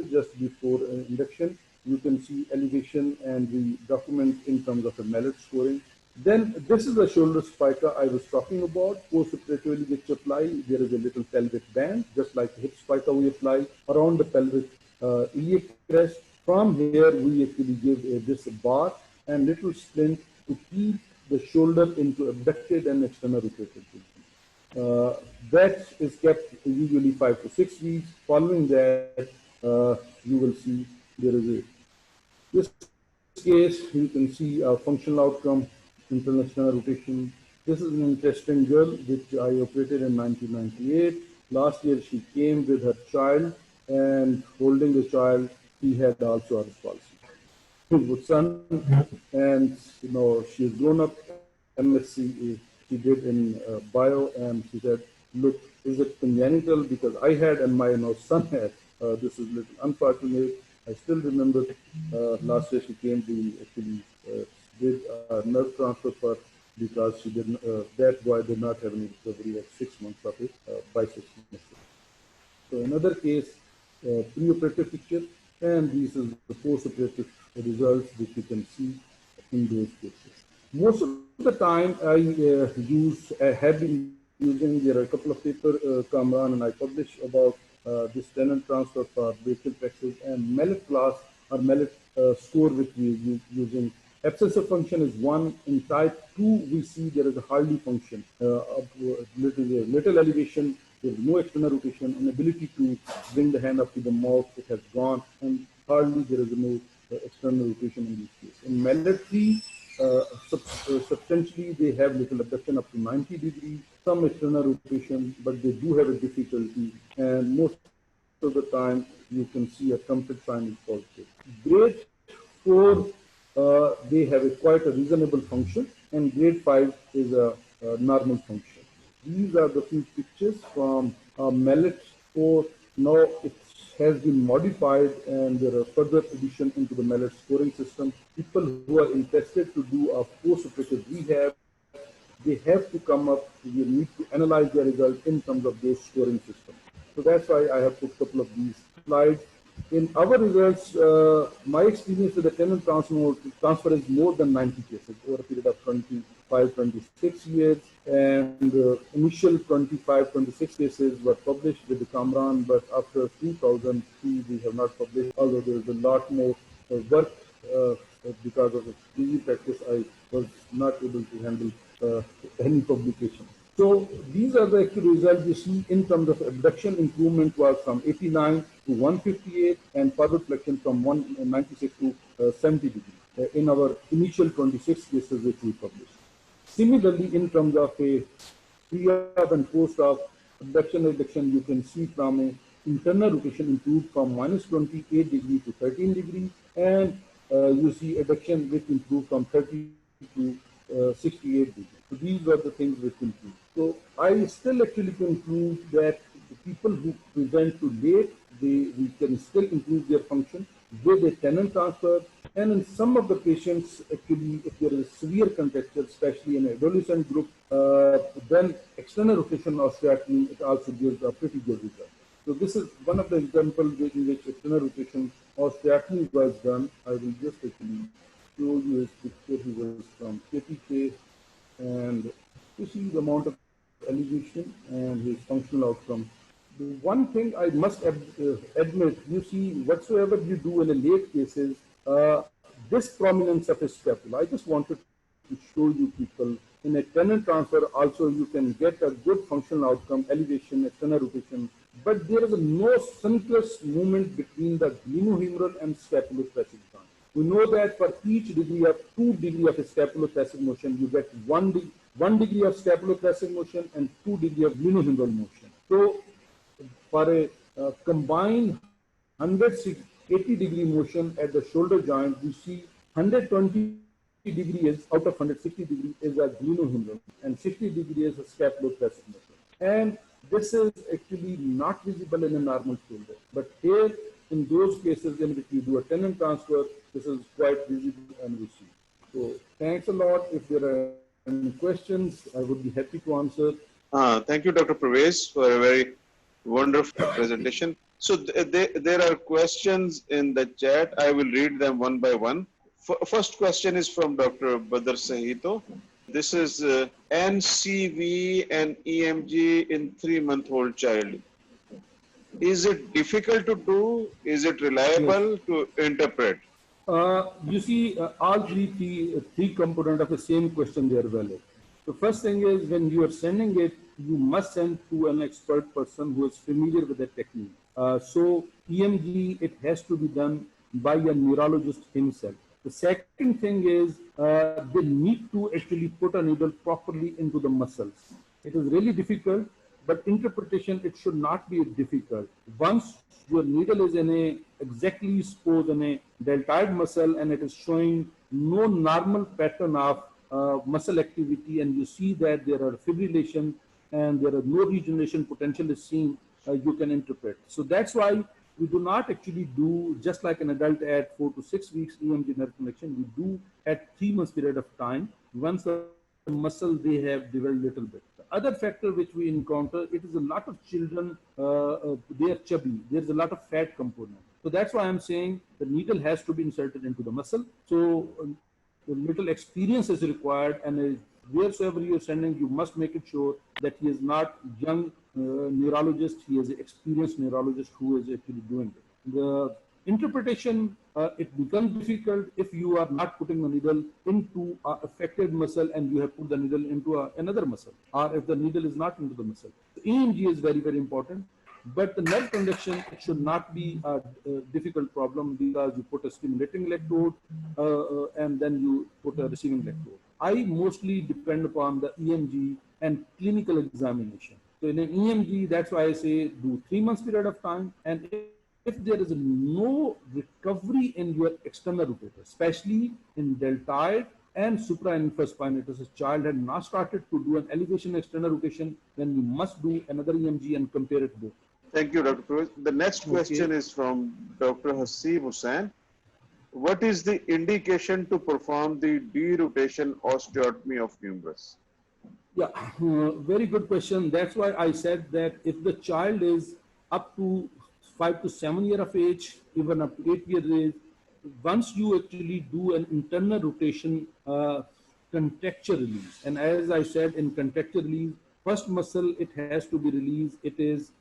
D: just before induction, you can see elevation and the document in terms of a mallet scoring. Then this is the shoulder spica I was talking about. Postoperatively which apply, there is a little pelvic band, just like the hip spica we apply around the pelvic iliac crest. From here, we actually give this bar and little splint to keep the shoulder into abducted and external rotated position. That is kept usually 5 to 6 weeks. Following that, you will see there is a this case, you can see a functional outcome, internal external rotation. This is an interesting girl which I operated in 1998. Last year she came with her child, and holding the child, he had also Alzheimer's palsy. His son, and she has grown up. MSc she did in bio, and she said, "Look, is it congenital? Because I had and my son had. This is little unfortunate." I still remember last year she came. We actually did a nerve transfer for, because she didn't. That boy did not have any recovery at 6 months of it, by 6 months. So another case, preoperative picture, and this is the post-operative results which you can see in those cases. Most of the time I have been using, there are a couple of papers, Kamran and I published about this Tennant transfer for brachial plexus, and Mallet class or Mallet score which we are using. Abscessive function is 1. In type 2, we see there is a Hardy function, of little elevation, there is no external rotation, and ability to bring the hand up to the mouth, it has gone, and hardly there is no external rotation in this case. In Mallet 3, substantially they have little abduction up to 90 degrees, some external rotation, but they do have a difficulty, and most of the time you can see a trumpet sign is positive. Grade 4, they have quite a reasonable function, and grade 5 is a normal function. These are the few pictures from Mallet 4. Now it has been modified, and there are further addition into the Mallet scoring system. People who are interested to do a post-operative rehab, they have to come up, you need to analyze their result in terms of those scoring systems. So that's why I have put a couple of these slides. In our results, my experience with the Tennant transfer is more than 90 cases over a period of 25, 26 years. And initial 25, 26 cases were published with the Kamran, but after 2003, we have not published, although there is a lot more work. Because of the busy practice, I was not able to handle any publication. So these are the actual results you see in terms of abduction. Improvement was from 89 to 158, and forward flexion from 196 to 70 degrees in our initial 26 cases which we published. Similarly, in terms of a pre-op and post-op abduction reduction, you can see from a internal rotation improved from -28 degrees to 13 degrees, and you see adduction which improved from 30 to 68 degrees. So these are the things which improve. So I still actually conclude that the people who present too late, we can still improve their function with a Tennant transfer. And in some of the patients, actually, if there is severe contracture, especially in an adolescent group, then external rotation osteotomy, it also gives a pretty good result. So this is one of the examples in which external rotation osteotomy was done. I will just actually show you his picture. He was from KPK, and you see the amount of elevation and his functional outcome. The one thing I must admit, you see, whatsoever you do in the late cases, this prominence of a scapula, I just wanted to show you people. In a Tennant transfer, also you can get a good functional outcome, elevation, external rotation, but there is no synchronous movement between the glenohumeral and scapulothoracic joint. We know that for each degree of 2 degrees of a scapulothoracic motion, you get 1 degree of scapulothoracic motion and 2 degrees of glenohumeral motion. So for a combined 180 degree motion at the shoulder joint, we see 120 degrees out of 160 degrees is a glenohumeral and 60 degrees is a scapulothoracic motion. And this is actually not visible in a normal shoulder. But here, in those cases in which you do a Tennant transfer, this is quite visible and we see. So thanks a lot. If there are any questions, I would be happy to answer.
C: Thank you, Dr. Pervez, for a very wonderful presentation. So there are questions in the chat. I will read them one by one. First question is from Dr. Badr Sahito. This is NCV and EMG in 3-month-old child. Is it difficult to do? Is it reliable to interpret?
D: You see, all three components of the same question, they are valid. The first thing is when you are sending it, you must send to an expert person who is familiar with the technique. So EMG, it has to be done by a neurologist himself. The second thing is they need to actually put a needle properly into the muscles. It is really difficult, but interpretation, it should not be difficult. Once your needle is in a exactly exposed in a deltoid muscle and it is showing no normal pattern of muscle activity, and you see that there are fibrillation and there are no regeneration potential is seen, you can interpret. So that's why we do not actually do just like an adult at 4 to 6 weeks EMG nerve connection. We do at 3 months period of time once the muscle they have developed little bit. The other factor which we encounter, it is a lot of children, they are chubby. There's a lot of fat component. So that's why I'm saying the needle has to be inserted into the muscle. So a little experience is required, and wheresoever you're sending, you must make it sure that he is not young neurologist, he is an experienced neurologist who is actually doing it. The interpretation, it becomes difficult if you are not putting the needle into an affected muscle and you have put the needle into another muscle, or if the needle is not into the muscle. So EMG is very, very important. But the nerve conduction, it should not be a difficult problem because you put a stimulating electrode and then you put a receiving electrode. I mostly depend upon the EMG and clinical examination. So in an EMG, that's why I say do 3 months period of time. And if there is no recovery in your external rotator, especially in deltoid and suprainfraspinatus, a child had not started to do an elevation external rotation, then you must do another EMG and compare it both.
C: Thank you, Dr. Pervez. The next question is from Dr. Hasib Hussain. What is the indication to perform the derotation osteotomy of humerus?
D: Yeah, very good question. That's why I said that if the child is up to 5 to 7 years of age, even up to 8 years of age, once you actually do an internal rotation, contracture release, and as I said in contracture release, first muscle it has to be released, it is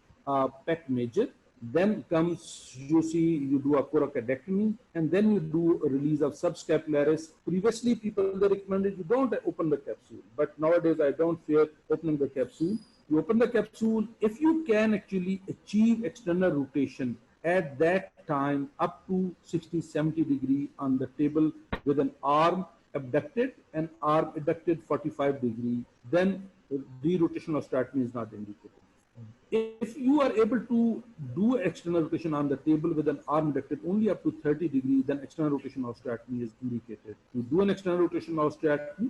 D: pec major. Then comes, you see, you do a coracoidectomy, and then you do a release of subscapularis. Previously, people they recommended you don't open the capsule, but nowadays I don't fear opening the capsule. You open the capsule if you can actually achieve external rotation at that time up to 60-70 degree on the table with an arm abducted and arm adducted 45 degree, then derotation osteotomy is not indicated. If you are able to do external rotation on the table with an arm adducted only up to 30 degree, then external rotation osteotomy is indicated. You do an external rotation osteotomy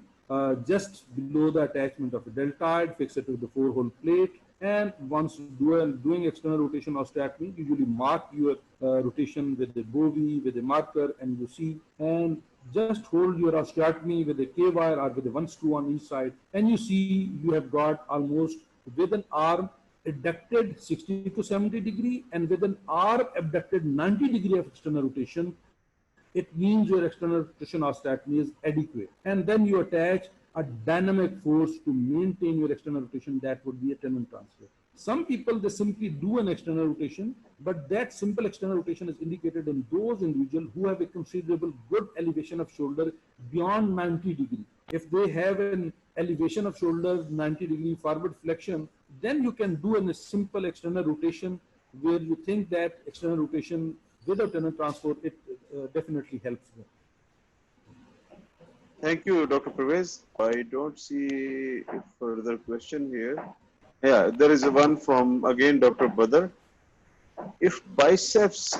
D: just below the attachment of a deltoid, fix it with the 4-hole plate, and once doing external rotation osteotomy, usually mark your rotation with a bovie, with a marker, and you see, and just hold your osteotomy with a K-wire or with a 1 screw on each side, and you see you have got almost with an arm adducted 60 to 70 degree and with an arm abducted 90 degree of external rotation, it means your external rotation osteotomy is adequate. And then you attach a dynamic force to maintain your external rotation, that would be a tendon transfer. Some people, they simply do an external rotation, but that simple external rotation is indicated in those individuals who have a considerable good elevation of shoulder beyond 90 degree. If they have an elevation of shoulder 90 degree forward flexion, then you can do a simple external rotation where you think that external rotation without tendon transfer, it definitely helps you.
C: Thank you, Dr. Pervez. I don't see a further question here. Yeah, there is one from, again, Dr. Badr. If biceps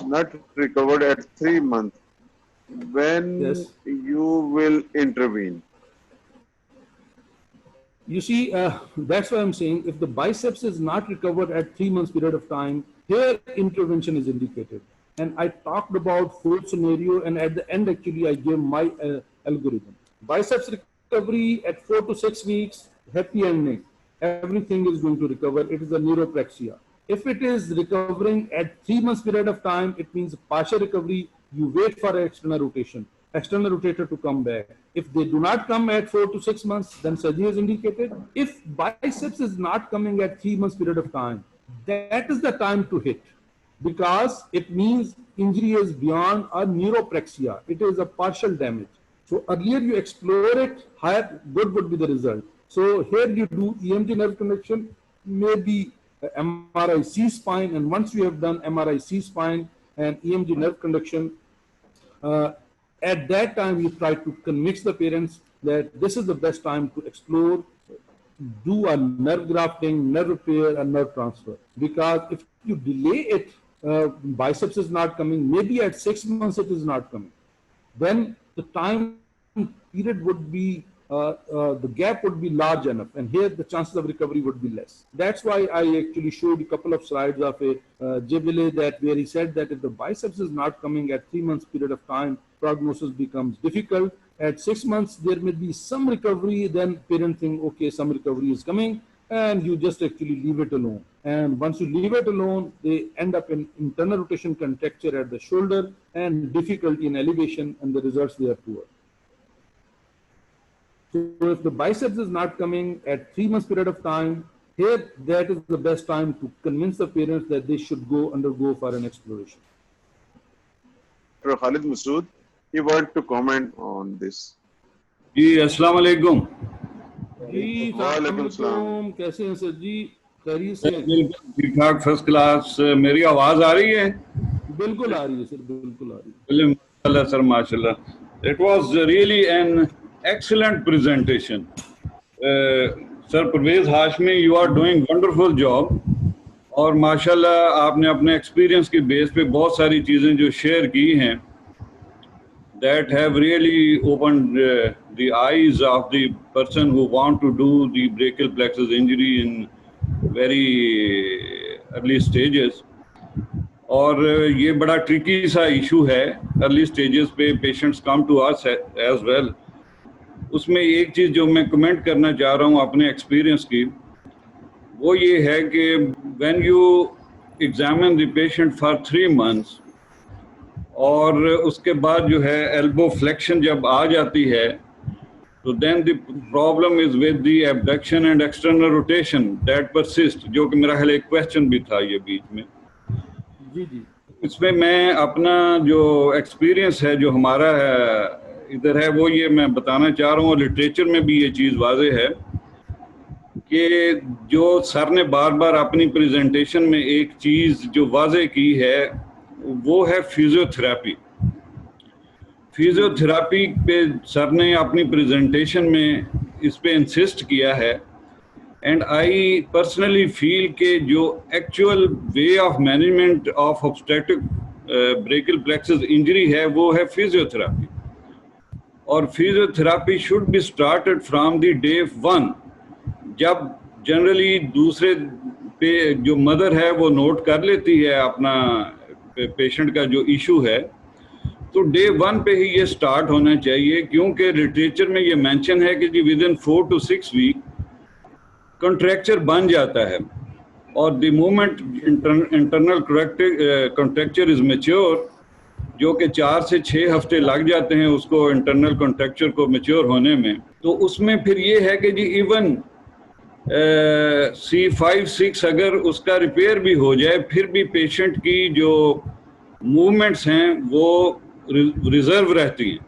C: not recovered at 3 months, when you will intervene?
D: You see, that's why I'm saying if the biceps is not recovered at 3 months period of time, here intervention is indicated. And I talked about 4 scenario, and at the end actually I gave my algorithm. Biceps recovery at 4 to 6 weeks, happy ending. Everything is going to recover. It is a neuropraxia. If it is recovering at 3 months period of time, it means partial recovery. You wait for external rotation, external rotator to come back. If they do not come at 4 to 6 months, then surgery is indicated. If biceps is not coming at 3 months period of time, that is the time to hit, because it means injury is beyond a neuropraxia. It is a partial damage. So earlier you explore it, higher good would be the result. So here you do EMG nerve conduction, maybe MRI C-spine, and once you have done MRI C-spine and EMG nerve conduction, at that time you try to convince the parents that this is the best time to explore, do a nerve grafting, nerve repair, and nerve transfer. Because if you delay it, biceps is not coming, maybe at 6 months it is not coming, then the time period would be, the gap would be large enough, and here the chances of recovery would be less. That's why I actually showed a couple of slides of a Jebele, that where he said that if the biceps is not coming at 3 months period of time, prognosis becomes difficult. At 6 months, there may be some recovery, then parents think, okay, some recovery is coming, and you just actually leave it alone. And once you leave it alone, they end up in internal rotation contracture at the shoulder and difficulty in elevation, and the results they are poor. So if the biceps is not coming at 3 months period of time, here that is the best time to convince the parents that they should undergo for an exploration.
C: Dr. Khalid Masood, you want to comment on this?
A: जी अस्सलाम वालेकुम।
D: जी
C: वालेकुम सलाम।
D: कैसे हैं sir जी? खैरियत से?
A: बिल्कुल ठीक ठाक, फर्स्ट क्लास। मेरी आवाज आ रही है?
D: बिल्कुल आ रही है सर, बिल्कुल आ रही है।
A: माशाल्लाह सर, माशाल्लाह। It was really an excellent presentation. Sir Parvez Hashmi, you are doing wonderful job. और माशाल्लाह आपने अपने एक्सपीरियंस की बेस पे बहुत सारी चीज़ें जो शेयर की हैं, that have really opened the eyes of the person who want to do the brachial plexus injury in very early stages. और ये बड़ा ट्रिकी सा इशू है, अर्ली स्टेजेस पे patients come to us as well. उसमें एक चीज़ जो मैं कमेंट करना चाह रहा हूँ अपने एक्सपीरियंस की, वो ये है कि when you examine the patient for 3 months और उसके बाद जो है एल्बो फ्लेक्शन जब आ जाती है, तो then the problem is with the abduction and external rotation that persist, जो कि मेरा ख्याल एक क्वेश्चन भी था ये बीच में।
D: जी जी,
A: इसमें मैं अपना जो एक्सपीरियंस है जो हमारा है इधर है वो ये मैं बताना चाह रहा हूँ, और लिटरेचर में भी ये चीज़ वाज़ेह है कि जो सर ने बार बार अपनी प्रेजेंटेशन में एक चीज़ जो वाज़ेह की है वो है फिजियोथेरेपी। फिजियोथेरेपी पे सर ने अपनी प्रेजेंटेशन में इस पे इंसिस्ट किया है, एंड आई पर्सनली फील के जो actual way of management of obstructive brachial plexus injury है वो है फिजियोथेरेपी। और physiotherapy should be started from the day 1, जब जनरली दूसरे पे जो मदर है वो नोट कर लेती है अपना पेशेंट का जो इशू है, तो डे 1 पे ही ये स्टार्ट होना चाहिए, क्योंकि लिटरेचर में ये मेंशन है कि जी within 4 to 6 week contracture बन जाता है, और the moment internal contracture is mature, जो कि 4 से 6 हफ्ते लग जाते हैं उसको इंटरनल कॉन्ट्रैक्चर को मैच्योर होने में, तो उसमें फिर ये है कि जी इवन C5-6 अगर उसका रिपेयर भी हो जाए, फिर भी पेशेंट की जो मूवमेंट्स हैं वो रिजर्व रहती हैं,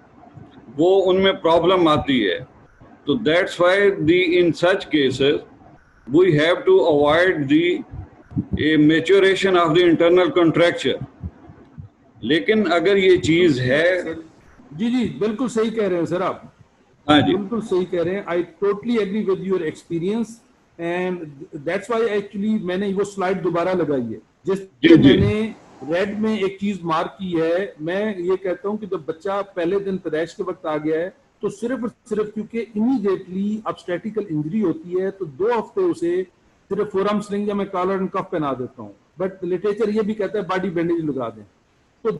A: वो उनमें प्रॉब्लम आती है। तो that's why in such cases we have to avoid the maturation of the internal contracture. लेकिन अगर ये चीज़ है,
D: जी जी बिल्कुल सही कह रहे हैं सर आप,
A: हाँ जी
D: बिल्कुल सही कह रहे हैं। I totally agree with your experience, and that's why actually मैंने वो स्लाइड दोबारा लगाई है जिस मैंने रेड में एक चीज मार्क की है। मैं ये कहता हूं कि जब बच्चा पहले दिन पैदाइश के वक्त आ गया है, तो सिर्फ क्योंकि इमीडिएटली ऑब्स्टेटिकल इंजरी होती है, तो 2 हफ्ते उसे सिर्फ फोरम स्लिंग या मैं कॉलर एंड कफ पहना देता हूँ, बट लिटरेचर ये भी कहता है बॉडी बैंडेज लगा दें। तो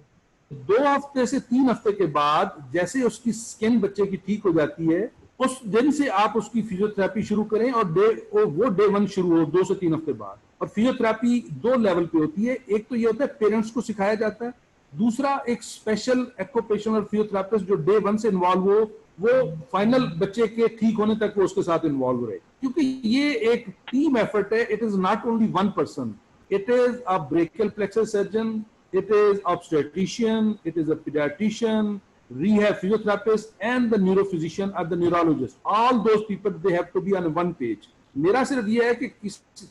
D: 2 हफ्ते से 3 हफ्ते के बाद जैसे उसकी स्किन बच्चे की ठीक हो जाती है, उस दिन से आप उसकी फिजियोथेरेपी शुरू करें, और वो डे 1 शुरू हो 2 से 3 हफ्ते बाद। और फिजियोथेरेपी 2 लेवल पे होती है, एक तो ये होता है पेरेंट्स को सिखाया जाता है, दूसरा एक स्पेशल एक्यूपेशनल फिजियोथेरेपिस्ट जो डे 1 से इन्वॉल्व हो, वो फाइनल बच्चे के ठीक होने तक वो उसके साथ इन्वॉल्व रहे, क्योंकि ये एक टीम एफर्ट है। It is not only 1 person, it is a brachial plexus surgeon, it is obstetrician, it is a pediatrician, rehab physiotherapist and the neurophysician or the neurologist, all those people, they have to be on one page. میرا صرف یہ ہے کہ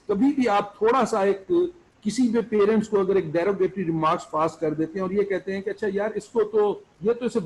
D: کبھی بھی آپ تھوڑا سا ایک کسی بھی پیرنٹس کو اگر ایک ڈیروگیٹری ریمارکس پاس کر دیتے ہیں اور یہ کہتے ہیں کہ اچھا یار اس کو تو یہ تو اسے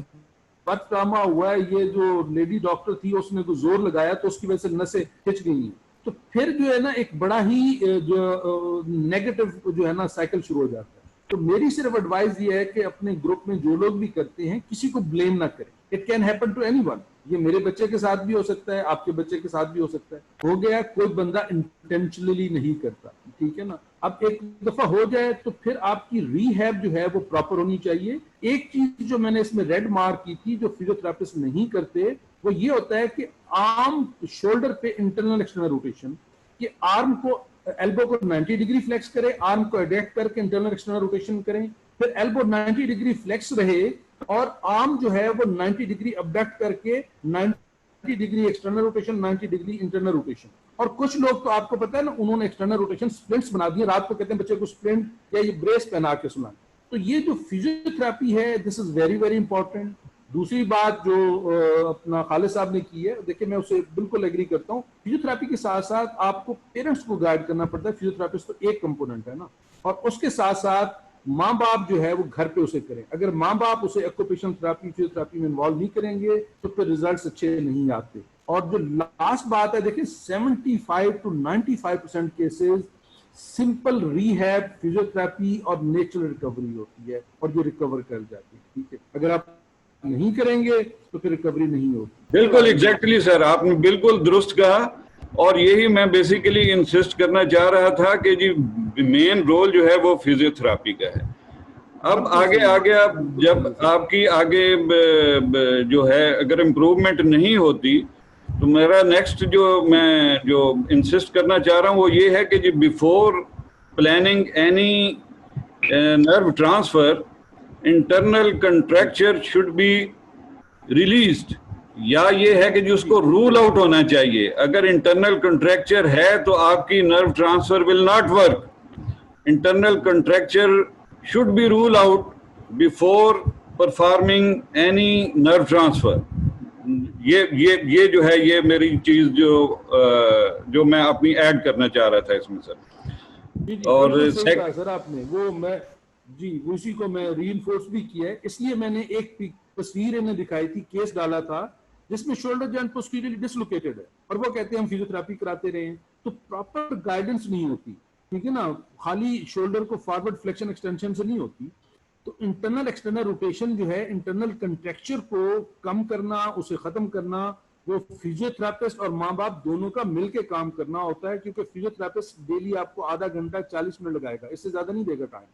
D: بد ٹراما ہوا ہے, یہ جو لیڈی ڈاکٹر تھی اس نے کوئی زور لگایا تو اس کی وجہ سے نسیں کھچ گئی ہیں, تو پھر جو ہے نا ایک بڑا ہی جو نیگیٹو جو ہے نا سائیکل شروع ہو جاتا ہے. تو میری صرف ایڈوائز یہ ہے کہ اپنے گروپ میں جو لوگ بھی کرتے ہیں کسی کو بلیم نہ کریں. It can happen to anyone. یہ میرے بچے کے ساتھ بھی ہو سکتا ہے, آپ کے بچے کے ساتھ بھی ہو سکتا ہے. ہو گیا, کوئی بندہ انٹینشنلی نہیں کرتا, ٹھیک ہے نا. اب ایک دفعہ ہو جائے تو پھر آپ کی ریہیب جو ہے وہ پراپر ہونی چاہیے. ایک چیز جو میں نے اس میں ریڈ مارک کی تھی جو فزیوتھراپسٹ نہیں کرتے, وہ یہ ہوتا ہے کہ آرم شولڈر پہ انٹرنل ایکسٹرنل روٹیشن, کہ آرم کو ایلبو کو 90 ڈگری فلیکس کرے, آرم کو ایڈیکٹ کر کے انٹرنل ایکسٹرنل روٹیشن کریں, پھر ایلبو 90 ڈگری فلیکس رہے اور آرم جو ہے وہ 90 ڈگری ابڈکٹ کر کے 90 degree external rotation 90 degree internal rotation. اور کچھ لوگ تو آپ کو پتا ہے نا, انہوں نے ایکسٹرنل روٹیشن سپلنٹس بنا دیے, رات کو کہتے ہیں بچے کو سپلنٹ یا یہ بریس پہنا کے سنا. تو یہ جو فزیوتھراپی ہے دس از ویری ویری امپورٹنٹ. دوسری بات جو اپنا خالد صاحب نے کی ہے, دیکھیں میں اسے بالکل ایگری کرتا ہوں, فزیوتھراپی کے ساتھ ساتھ آپ کو پیرنٹس کو گائیڈ کرنا پڑتا ہے. فزیوتھراپسٹ تو ایک کمپوننٹ ہے نا, اور اس کے ساتھ ساتھ ماں باپ جو ہے وہ گھر پہ اسے کریں. اگر ماں باپ اسے ایکوپیشنل تھراپی فزیوتھراپی میں انوالو نہیں کریں گے تو پھر ریزلٹس اچھے نہیں آتے. اور جو لاسٹ بات ہے, دیکھیں 75 to 95% cases simple rehab physiotherapy اور نیچرل ریکوری ہوتی ہے اور یہ ریکور کر جاتی ہے. ٹھیک ہے, اگر آپ نہیں کریں گے تو پھر ریکوری نہیں ہوتی.
A: بالکل ایگزیکٹلی سر, آپ نے بالکل درست کہا, اور یہی میں بیسیکلی انسسٹ کرنا چاہ رہا تھا کہ جی مین رول جو ہے وہ فزیوتھراپی کا ہے. اب آگے جب آپ کی آگے جو ہے اگر امپروومنٹ نہیں ہوتی تو میرا نیکسٹ جو انسسٹ کرنا چاہ رہا ہوں وہ یہ ہے کہ جی before planning any nerve transfer internal contracture should be released, یا یہ ہے کہ جو اس کو رول آؤٹ ہونا چاہیے. اگر انٹرنل کنٹریکچر ہے تو آپ کی nerve transfer will not work. Internal contracture should be ruled out before performing any nerve transfer. یہ جو ہے یہ میری چیز جو میں اپنی ایڈ کرنا چاہ رہا تھا اس میں سر. اور
D: سر آپ نے وہ میں جی اسی کو میں ری انفورس بھی کیا ہے, اس لیے میں نے ایک تصویر انہیں دکھائی تھی, کیس ڈالا تھا جس میں شولڈر جوائنٹ پوسٹیریئرلی ڈسلوکیٹڈ ہے اور وہ کہتے ہیں ہم فزیوتھراپی کراتے رہے ہیں. تو پراپر گائیڈنس نہیں ہوتی, ٹھیک ہے نا, خالی شولڈر کو فارورڈ فلیکشن ایکسٹینشن سے نہیں ہوتی. تو انٹرنل ایکسٹرنل روٹیشن جو ہے انٹرنل کنٹریکچر کو کم کرنا, اسے ختم کرنا, وہ فزیوتھراپسٹ اور ماں باپ دونوں کا مل کے کام کرنا ہوتا ہے. کیونکہ فزیوتھراپسٹ ڈیلی آپ کو آدھا گھنٹہ 40 منٹ لگائے گا, اس سے زیادہ نہیں دے گا ٹائم.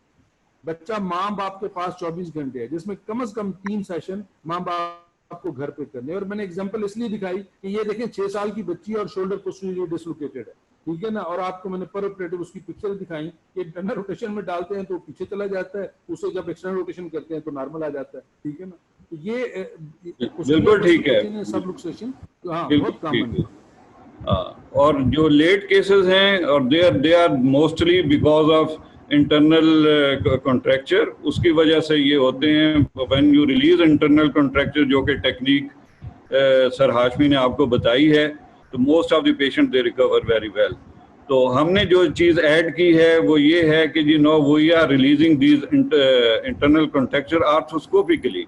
D: بچہ ماں باپ کے پاس 24 گھنٹے ہے جس میں کم از کم 3 سیشن ماں باپ کو گھر پہ کرنے. اور میں نے ایگزامپل اس لیے دکھائی کہ یہ دیکھیں 6 سال کی بچی اور شولڈر پوسٹیریئرلی ڈسلوکیٹڈ ہے, ٹھیک ہے نا, اور آپ کو میں نے پر آپریٹو اس کی پکچر دکھائی کہ انٹرنل روٹیشن میں ڈالتے ہیں تو پیچھے چلا جاتا ہے, اسے جب ایکسٹرنل روٹیشن کرتے ہیں تو نارمل آ جاتا ہے. ٹھیک ہے نا, تو یہ
A: بالکل ٹھیک ہے,
D: سب لوکسیشن ہاں بہت کامن ہے.
A: اور جو لیٹ کیسز ہیں اور they are mostly because of internal contracture, اس کی وجہ سے یہ ہوتے ہیں. When you release internal contracture, جو کہ ٹیکنیک سر ہاشمی نے آپ کو بتائی ہے, تو most of the patient they recover very well. تو ہم نے جو چیز ایڈ کی ہے وہ یہ ہے کہ جی now we are releasing these internal contracture arthroscopically,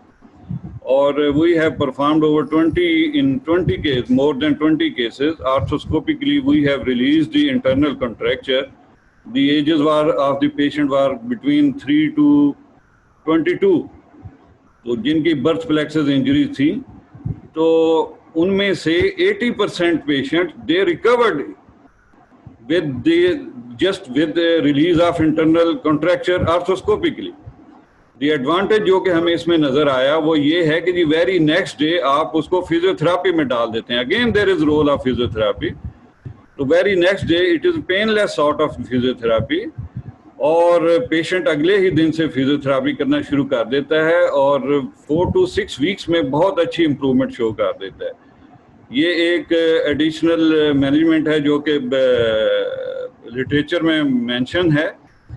A: اور we have performed over 20 cases, more than 20 cases arthroscopically. We have released the internal contracture. The ages of the patient were between 3 to 22. تو جن کی birth plexes injuries تھی, تو ان میں سے 80% patient they recovered with the release of internal contracture arthroscopically. The advantage جو کہ ہمیں اس میں نظر آیا وہ یہ ہے کہ جی ویری نیکسٹ ڈے آپ اس کو فزیوتھراپی میں ڈال دیتے ہیں. Again there is role of physiotherapy. تو very next day it is pain sort of physiotherapy, اور پیشنٹ اگلے ہی دن سے فزیوتھراپی کرنا شروع کر دیتا ہے, اور 4 to 6 weeks میں بہت اچھی امپروومنٹ شو کر دیتا ہے. یہ ایک ایڈیشنل مینجمنٹ ہے جو کہ لٹریچر میں مینشن ہے,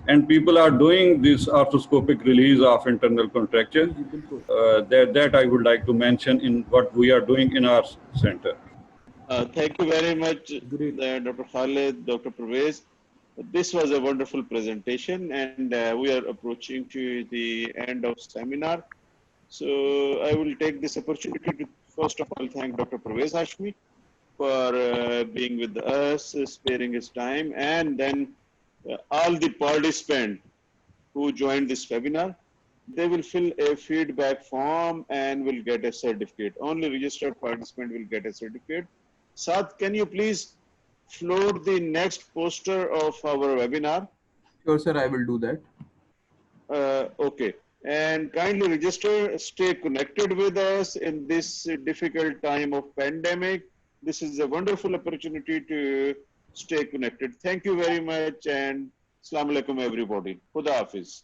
A: and people are doing this arthroscopic release of internal contracture. That I would like to mention in what we are doing in our center.
C: Thank you very much, Dr. Khalid, Dr. Pervez. This was a wonderful presentation, and we are approaching to the end of seminar. So I will take this opportunity to first of all thank Dr. Pervez Hashmi for being with us, sparing his time, and then all the participants who joined this webinar. They will fill a feedback form and will get a certificate. Only registered participant will get a certificate. Saad, can you please float the next poster of our webinar?
E: Sure, sir, I will do that.
C: Okay. And kindly register, stay connected with us in this difficult time of pandemic. This is a wonderful opportunity to stay connected. Thank you very much, and Assalamu alaikum everybody. Khuda Hafiz.